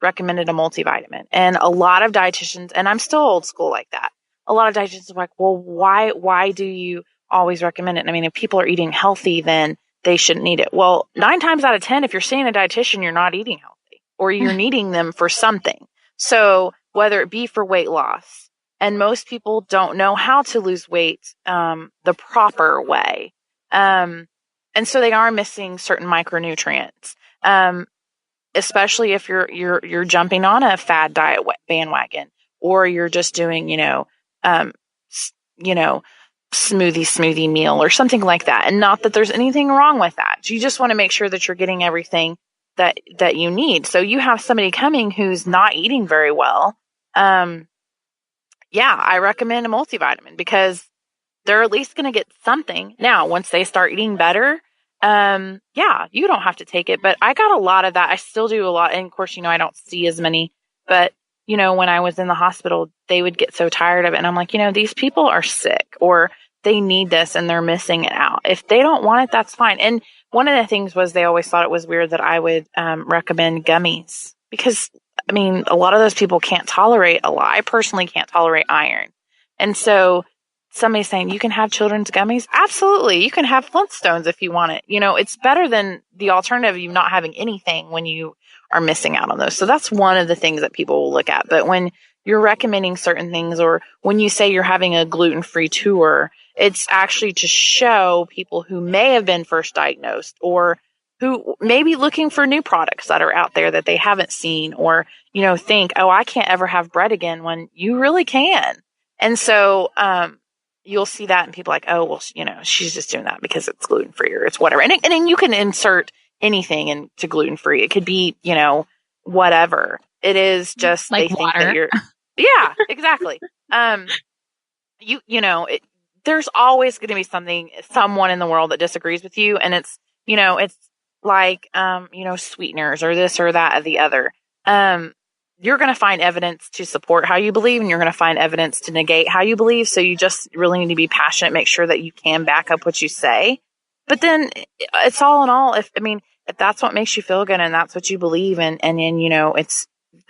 recommended a multivitamin. And a lot of dietitians, and I'm still old school like that, a lot of dietitians are like, well, why do you always recommend it? And I mean, if people are eating healthy, then they shouldn't need it. Well, 9 times out of 10, if you're seeing a dietitian, you're not eating healthy, or you're needing them for something. So whether it be for weight loss, and most people don't know how to lose weight the proper way. And so they are missing certain micronutrients, especially if you're jumping on a fad diet bandwagon, or you're just doing, smoothie meal or something like that. And not that there's anything wrong with that. You just want to make sure that you're getting everything that you need. So you have somebody coming who's not eating very well. I recommend a multivitamin because they're at least going to get something. Now, once they start eating better, you don't have to take it. But I got a lot of that. I still do a lot. And of course, I don't see as many, but when I was in the hospital, they would get so tired of it. And I'm like, these people are sick, or they need this and they're missing it out. If they don't want it, that's fine. And one of the things was they always thought it was weird that I would recommend gummies, because a lot of those people can't tolerate a lot. I personally can't tolerate iron. And so somebody saying you can have children's gummies. Absolutely. You can have Flintstones if you want it. It's better than the alternative of you not having anything when you are missing out on those. So that's one of the things that people will look at. But when you're recommending certain things, or when you say you're having a gluten-free tour, it's actually to show people who may have been first diagnosed, or who may be looking for new products that are out there that they haven't seen, or, think, oh, I can't ever have bread again, when you really can. And so, you'll see that, and people are like, oh, well, she's just doing that because it's gluten-free, or it's whatever. And then you can insert anything into gluten-free. It could be, whatever. It is just, like they water. think that you're, yeah, exactly. There's always going to be someone in the world that disagrees with you. And it's like, sweeteners, or this or that or the other. You're going to find evidence to support how you believe, and you're going to find evidence to negate how you believe. So you just really need to be passionate, make sure that you can back up what you say. But then it's all in all, if that's what makes you feel good and that's what you believe in, and then,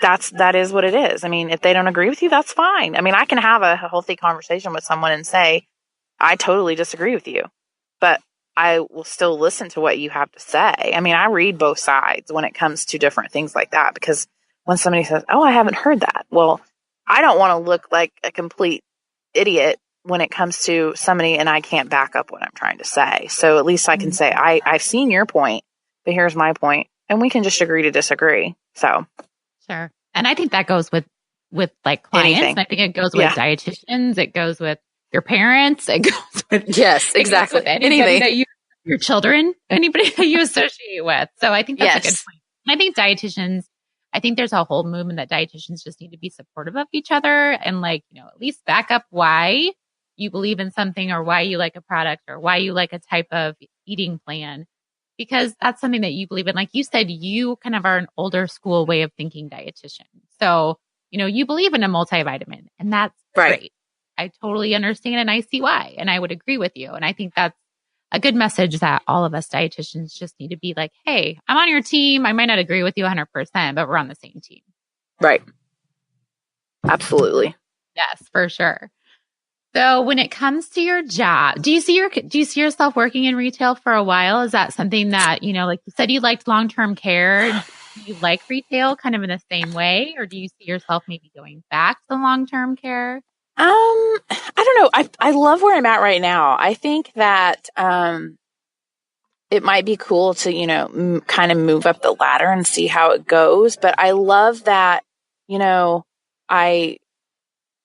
that is what it is. If they don't agree with you, that's fine. I can have a healthy conversation with someone and say, I totally disagree with you, but I will still listen to what you have to say. I read both sides when it comes to different things like that, because when somebody says, oh, I haven't heard that. Well, I don't want to look like a complete idiot when it comes to somebody and I can't back up what I'm trying to say. So at least I can say, I've seen your point, but here's my point, and we can just agree to disagree. So. Sure. And I think that goes with like clients. Anything. I think it goes with dietitians. It goes with your parents. It goes with, yes, exactly. With anybody that your children, anybody that you associate with. So I think that's a good point. And I think dietitians, there's a whole movement that dietitians just need to be supportive of each other, and at least back up why you believe in something, or why you like a product, or why you like a type of eating plan, because that's something that you believe in. Like you said, you kind of are an older school way of thinking dietitian. So, you believe in a multivitamin, and that's great. I totally understand, and I see why, and I would agree with you. And I think that's a good message that all of us dietitians just need to be like, hey, I'm on your team. I might not agree with you 100%, but we're on the same team. Right. Absolutely. Yes, for sure. So when it comes to your job, do you see yourself working in retail for a while? Is that something that, like you said, you liked long-term care? Do you like retail kind of in the same way? Or do you see yourself maybe going back to long-term care? I don't know. I love where I'm at right now. I think that, it might be cool to, kind of move up the ladder and see how it goes. But I love that,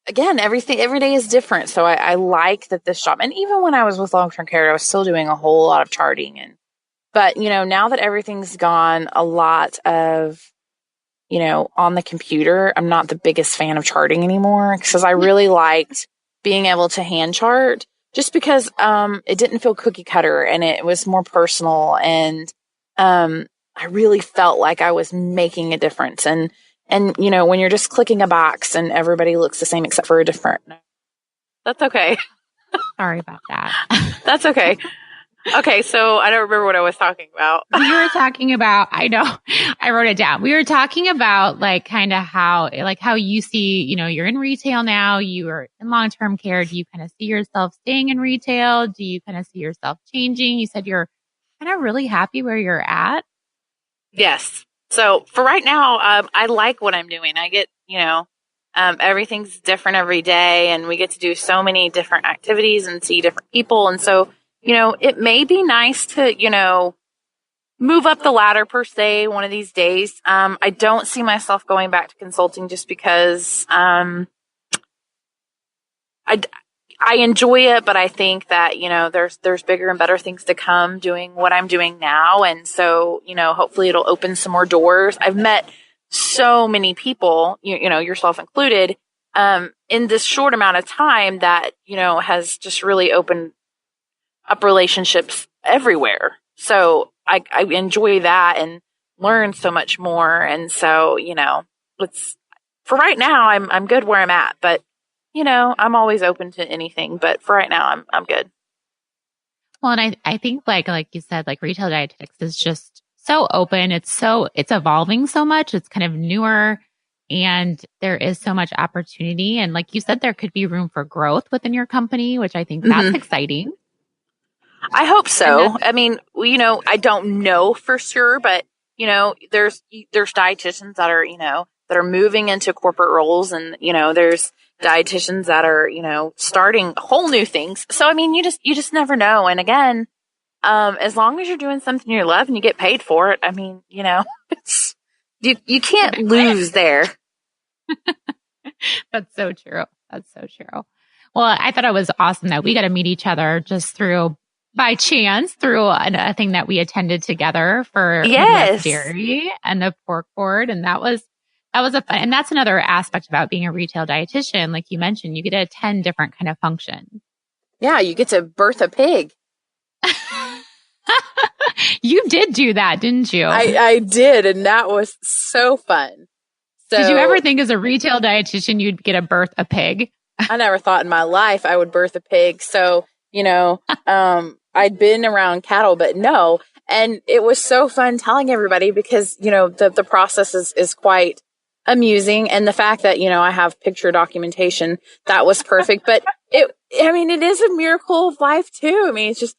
again, every day is different. So I like that this job, and even when I was with long-term care, I was still doing a whole lot of charting. But now that everything's gone a lot of, on the computer, I'm not the biggest fan of charting anymore, because I really liked being able to hand chart, just because it didn't feel cookie cutter, and it was more personal, and I really felt like I was making a difference. And when you're just clicking a box and everybody looks the same except for a different. That's okay. Sorry about that. That's okay. Okay, so I don't remember what I was talking about. We were talking about, I know, I wrote it down. We were talking about kind of how you see, you're in retail now, you are in long-term care. Do you kind of see yourself staying in retail? Do you kind of see yourself changing? You said you're kind of really happy where you're at. Yes. So for right now, I like what I'm doing. I get, everything's different every day, and we get to do so many different activities and see different people. And so, it may be nice to, move up the ladder per se one of these days. I don't see myself going back to consulting just because, I enjoy it, but I think that, there's bigger and better things to come doing what I'm doing now. And so, hopefully it'll open some more doors. I've met so many people, yourself included, in this short amount of time that, has just really opened up relationships everywhere. So I enjoy that and learn so much more. And so, for right now, I'm good where I'm at, but I'm always open to anything, but for right now, I'm good. Well, and I think like you said, retail dietetics is just so open. It's evolving so much. It's kind of newer. And there is so much opportunity. And like you said, there could be room for growth within your company, which I think that's exciting. I hope so. I mean, I don't know for sure, but there's dietitians that are, that are moving into corporate roles, and there's dietitians that are, starting whole new things. So I mean, you just never know. And again, as long as you're doing something you love and you get paid for it, I mean, it's you can't lose there. That's so true. That's so true. Well, I thought it was awesome that we got to meet each other just by chance through a thing that we attended together for Midwest Dairy and the pork board. And that was a fun, and that's another aspect about being a retail dietitian. Like you mentioned, you get to attend different kind of functions. Yeah. You get to birth a pig. You did do that, didn't you? I did. And that was so fun. So, did you ever think as a retail dietitian, you'd get to birth a pig? I never thought in my life I would birth a pig. So, I'd been around cattle, but no. And it was so fun telling everybody because, the process is quite amusing. And the fact that, I have picture documentation, that was perfect. But it is a miracle of life too. I mean, it's just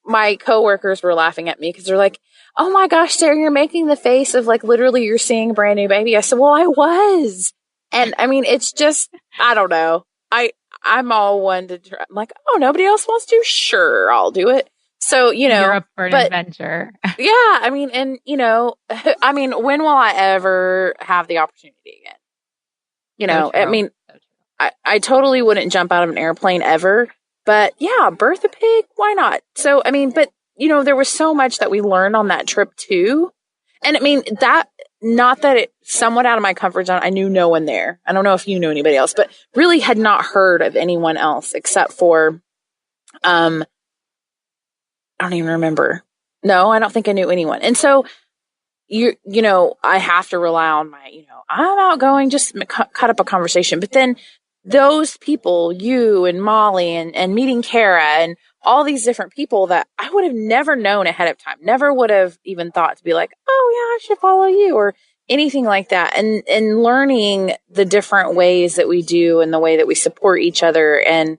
my coworkers were laughing at me because they're like, "Oh my gosh, Sarah, you're making the face of like literally you're seeing a brand new baby." I said, "Well, I was." And I mean, it's just, I don't know. I'm all one to try. I'm like, "Oh, nobody else wants to? Sure, I'll do it." So, you're up for an adventure. Yeah. I mean, and when will I ever have the opportunity again? So true. I mean, I totally wouldn't jump out of an airplane ever, but yeah, birth a pig. Why not? So, I mean, but there was so much that we learned on that trip too. And I mean, not that it somewhat out of my comfort zone. I knew no one there. I don't know if you knew anybody else, but really had not heard of anyone else except for, I don't even remember. No, I don't think I knew anyone. And so I have to rely on my, I'm outgoing, just cut up a conversation. But then those people, you and Molly and meeting Kara and all these different people that I would have never known ahead of time, never would have even thought to be like, "Oh yeah, I should follow you," or anything like that. And learning the different ways that we do and the way that we support each other. And,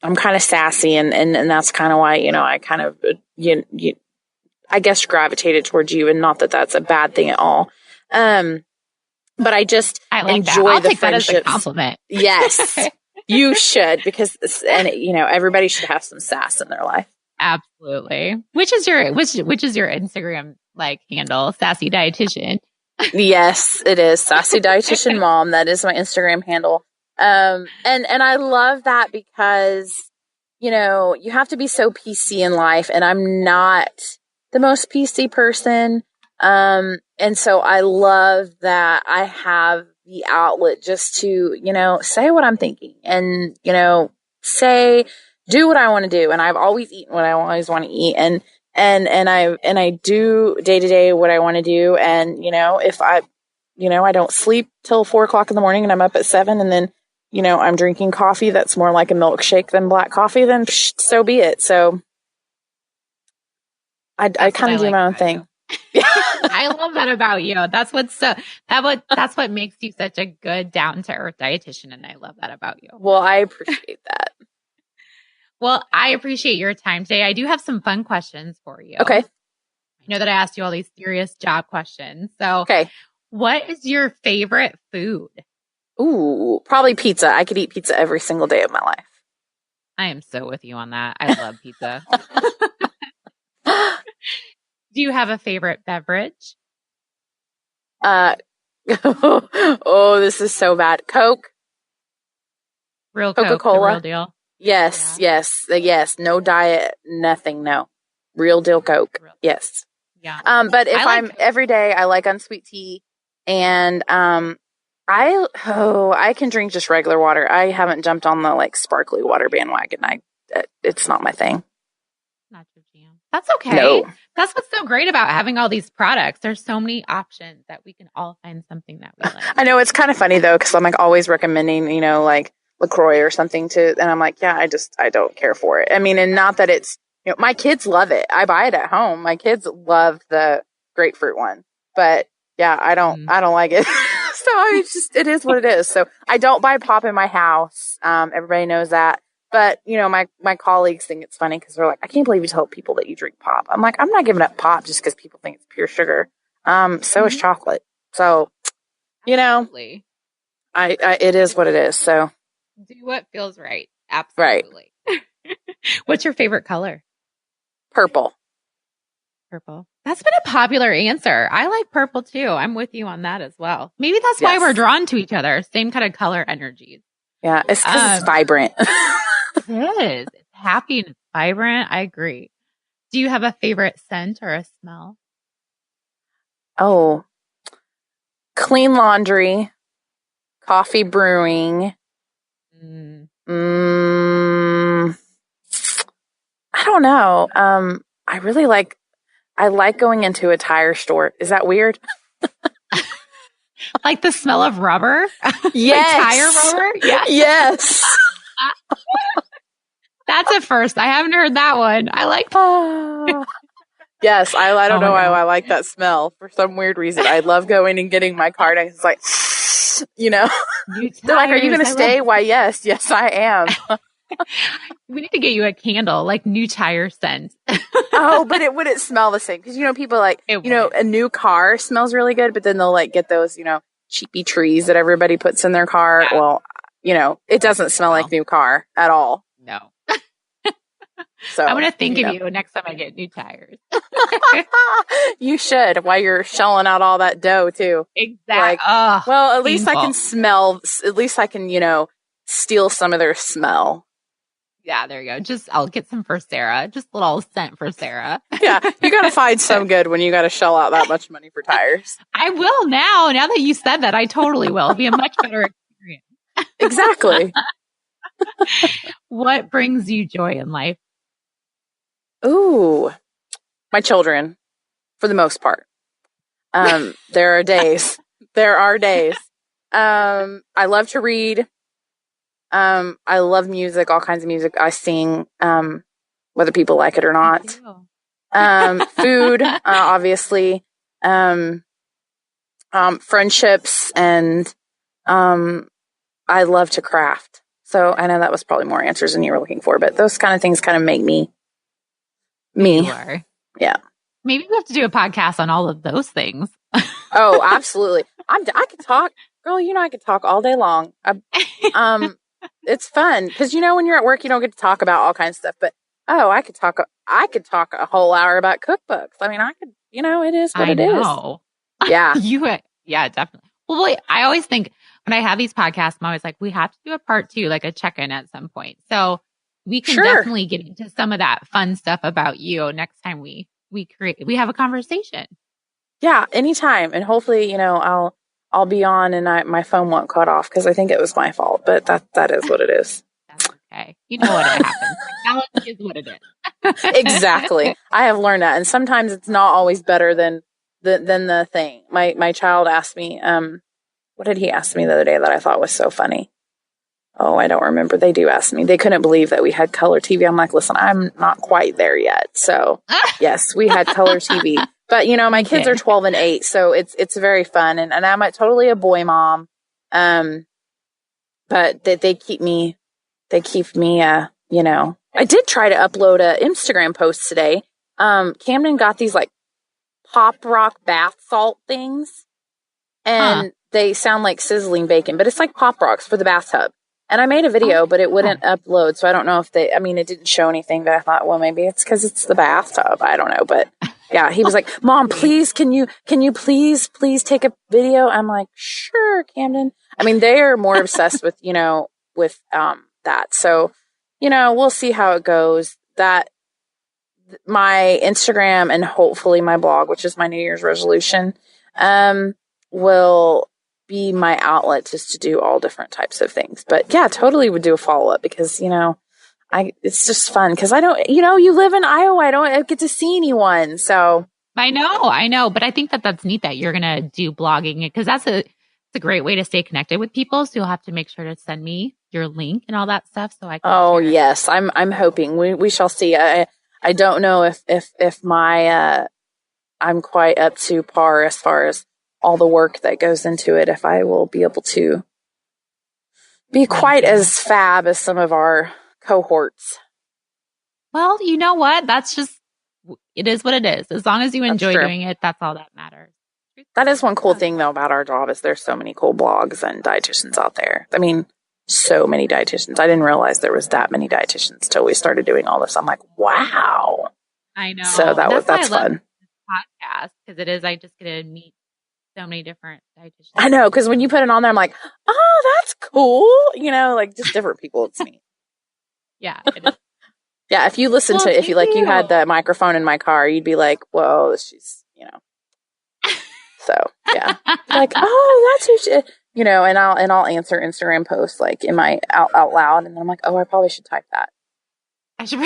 I'm kind of sassy and that's kind of why, I kind of, I guess gravitated towards you, and not that that's a bad thing at all. But I just enjoy the friendships. That as a compliment. Yes, you should, because everybody should have some sass in their life. Absolutely. Which is your Instagram handle, Sassy Dietitian? Yes, it is Sassy Dietitian Mom. That is my Instagram handle. And I love that because you have to be so PC in life, and I'm not the most PC person. And so I love that I have the outlet just to, say what I'm thinking and, do what I want to do. And I've always eaten what I always want to eat. And I do day to day what I want to do. And, if I don't sleep till 4:00 in the morning and I'm up at 7, and then, I'm drinking coffee that's more like a milkshake than black coffee, then so be it. So I kind of do my own thing. I love that about you. That's what makes you such a good down to earth dietitian. And I love that about you. Well, I appreciate that. Well, I appreciate your time today. I do have some fun questions for you. Okay. I know that I asked you all these serious job questions. So, okay. What is your favorite food? Ooh, probably pizza. I could eat pizza every single day of my life. I am so with you on that. I love pizza. Do you have a favorite beverage? Oh, this is so bad. Coke. Real Coca-Cola. Coke, the real deal. Yes, yeah. Yes. No diet, nothing. No. Real deal Coke. Yes. Yeah. But if I'm every day, I like unsweet tea, and I can drink just regular water. I haven't jumped on the sparkly water bandwagon. It's not my thing. Not your jam. That's okay. No. That's what's so great about having all these products. There's so many options that we can all find something that we like. I know, it's kind of funny though, because I'm always recommending, LaCroix or something and I'm like, yeah, I don't care for it. I mean, and not that it's, my kids love it. I buy it at home. My kids love the grapefruit one, but Yeah, I don't like it. So it is what it is. So I don't buy pop in my house. Everybody knows that. But, my colleagues think it's funny because they're like, I can't believe you tell people that you drink pop. I'm like, I'm not giving up pop just because people think it's pure sugar. So is chocolate. So, Absolutely. it is what it is. So do what feels right. Absolutely. Right. What's your favorite color? Purple. Purple. That's been a popular answer. I like purple too. I'm with you on that as well. Maybe that's why we're drawn to each other. Same kind of color energies. Yeah, it's because it's vibrant. It is. It's happy and it's vibrant. I agree. Do you have a favorite scent or a smell? Oh, clean laundry, coffee brewing. I don't know. I like going into a tire store. Is that weird? Like the smell of rubber? Yes. Like tire rubber? Yeah. Yes. That's a first. I haven't heard that one. I like Yes, I don't know why I like that smell for some weird reason. I love going and getting my car and it's like, they're like, are you going to stay? Why, yes, I am. We need to get you a candle, like new tire scent. Oh, but it wouldn't smell the same. Because, people like, a new car smells really good, but then they'll like get those, cheapy trees that everybody puts in their car. Yeah. Well, it doesn't smell like new car at all. No. So I'm going to think of you next time I get new tires. You should, while you're shelling out all that dough too. Exactly. Well, at least I can smell, at least I can, steal some of their smell. Yeah, there you go. I'll get some for Sarah. Just a little scent for Sarah. Yeah, you got to find some good when you got to shell out that much money for tires. I will now. Now that you said that, I totally will. It'll be a much better experience. Exactly. What brings you joy in life? Ooh, my children, for the most part. There are days. I love to read. I love music, all kinds of music. I sing, whether people like it or not. Food, obviously. Friendships, and I love to craft. So I know that was probably more answers than you were looking for, but those kind of things kind of make me. You are. Yeah. Maybe we have to do a podcast on all of those things. Oh, absolutely. I could talk, girl. I could talk all day long. It's fun because when you're at work, you don't get to talk about all kinds of stuff. But I could talk a whole hour about cookbooks. I mean, I could. It is what it is. Yeah. Yeah, definitely. Well, wait, I always think when I have these podcasts, I'm always like, we have to do a part 2, like a check-in at some point. So we can definitely get into some of that fun stuff about you next time we have a conversation. Yeah, anytime. And hopefully, I'll be on and my phone won't cut off because I think it was my fault, but that is what it is. That's okay. You know what happens. Technology is what it is. Exactly. I have learned that. And sometimes it's not always better than the thing. My child asked me, what did he ask me the other day that I thought was so funny? Oh, I don't remember. They do ask me. They couldn't believe that we had color TV. I'm like, listen, I'm not quite there yet. So yes, we had color TV, but my kids are 12 and 8. So it's very fun. And I'm totally a boy mom. But they keep me, I did try to upload a Instagram post today. Camden got these like pop rock bath salt things and they sound like sizzling bacon, but it's like pop rocks for the bathtub. And I made a video, but it wouldn't upload. So I don't know if it didn't show anything, but I thought, well, maybe it's because it's the bathtub. I don't know. But yeah, he was like, Mom, please, can you please take a video? I'm like, sure, Camden. They are more obsessed with, that. So, we'll see how it goes. That my Instagram and hopefully my blog, which is my New Year's resolution, will be my outlet just to do all different types of things. But yeah, totally would do a follow-up because, it's just fun because I don't, you live in Iowa. I don't get to see anyone. So I know. But I think that's neat that you're going to do blogging because it's a great way to stay connected with people. So you'll have to make sure to send me your link and all that stuff. So I can. Oh, yes. I'm hoping we shall see. I don't know if my, I'm quite up to par as far as all the work that goes into it if I will be able to be quite as fab as some of our cohorts. Well, you know what? It is what it is. As long as you enjoy doing it, that's all that matters. That is one cool thing, though, about our job is there's so many cool blogs and dietitians out there. I mean, so many dietitians. I didn't realize there was that many dietitians till we started doing all this. I'm like, wow. I know. So that's fun. Podcast, because I just get to meet so many different dietitians. I know, because when you put it on there, I'm like, oh, that's cool. Like just different people. It's neat. Yeah, it is. Yeah, if you listen to, if you you had the microphone in my car, you'd be like, whoa, she's, So yeah, like, oh, that's who she, and I'll answer Instagram posts like in my out loud, and then I'm like, oh, I probably should type that. I should.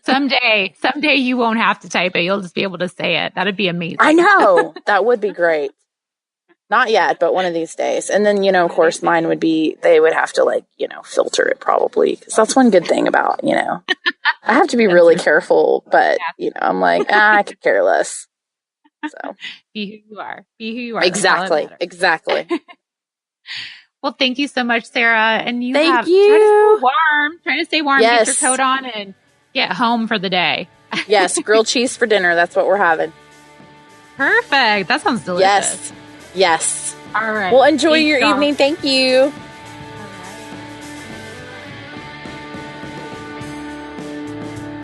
Someday you won't have to type it. You'll just be able to say it. That'd be amazing. I know. That would be great. Not yet, but one of these days. And then, of course, mine would be, they would have to filter it probably. Because that's one good thing about, I have to be really careful, but, I'm like, I could care less. So be who you are. Be who you are. Exactly. Well, thank you so much, Sarah. And thank you. Trying to stay warm, yes. Get your coat on and get home for the day. Yes, grilled cheese for dinner. That's what we're having. Perfect. That sounds delicious. Yes. All right. Well, enjoy your evening. Thank you.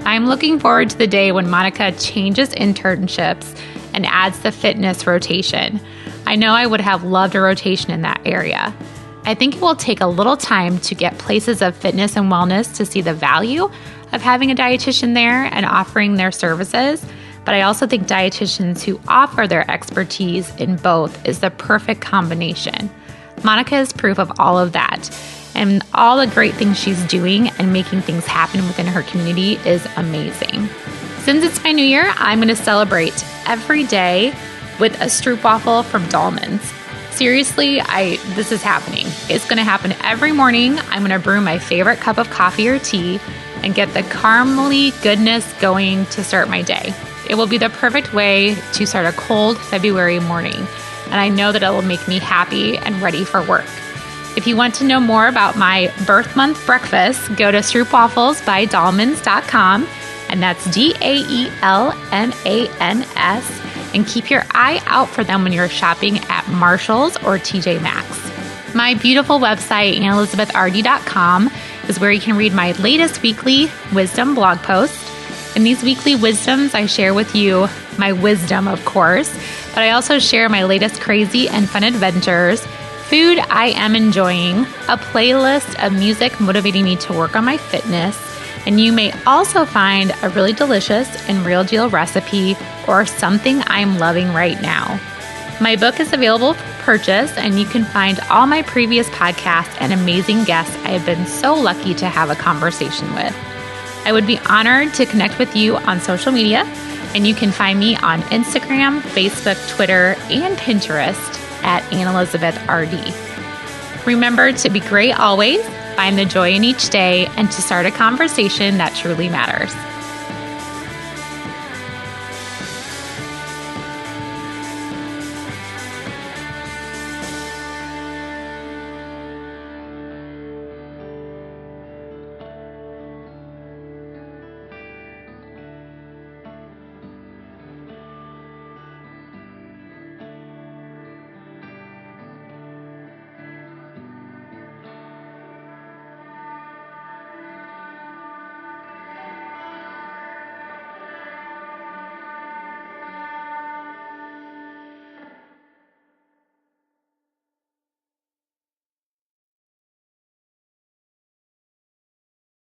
I'm looking forward to the day when Monica changes internships and adds the fitness rotation. I know I would have loved a rotation in that area. I think it will take a little time to get places of fitness and wellness to see the value of having a dietitian there and offering their services. But I also think dietitians who offer their expertise in both is the perfect combination. Monica is proof of all of that. And all the great things she's doing and making things happen within her community is amazing. Since it's my new year, I'm going to celebrate every day with a stroopwafel from Dahlman's. Seriously, this is happening. It's going to happen every morning. I'm going to brew my favorite cup of coffee or tea and get the caramely goodness going to start my day. It will be the perfect way to start a cold February morning, and I know that it will make me happy and ready for work. If you want to know more about my birth month breakfast, go to stroopwafelsbydahlmans.com, and that's DAELMANS, and keep your eye out for them when you're shopping at Marshall's or TJ Maxx. My beautiful website, AnnElizabethRD.com, is where you can read my latest weekly wisdom blog post. In these weekly wisdoms, I share with you my wisdom, of course, but I also share my latest crazy and fun adventures, food I am enjoying, a playlist of music motivating me to work on my fitness, and you may also find a really delicious and real deal recipe or something I'm loving right now. My book is available for purchase, and you can find all my previous podcasts and amazing guests I have been so lucky to have a conversation with. I would be honored to connect with you on social media, and you can find me on Instagram, Facebook, Twitter, and Pinterest at AnnElizabethRD. Remember to be great always, find the joy in each day, and to start a conversation that truly matters.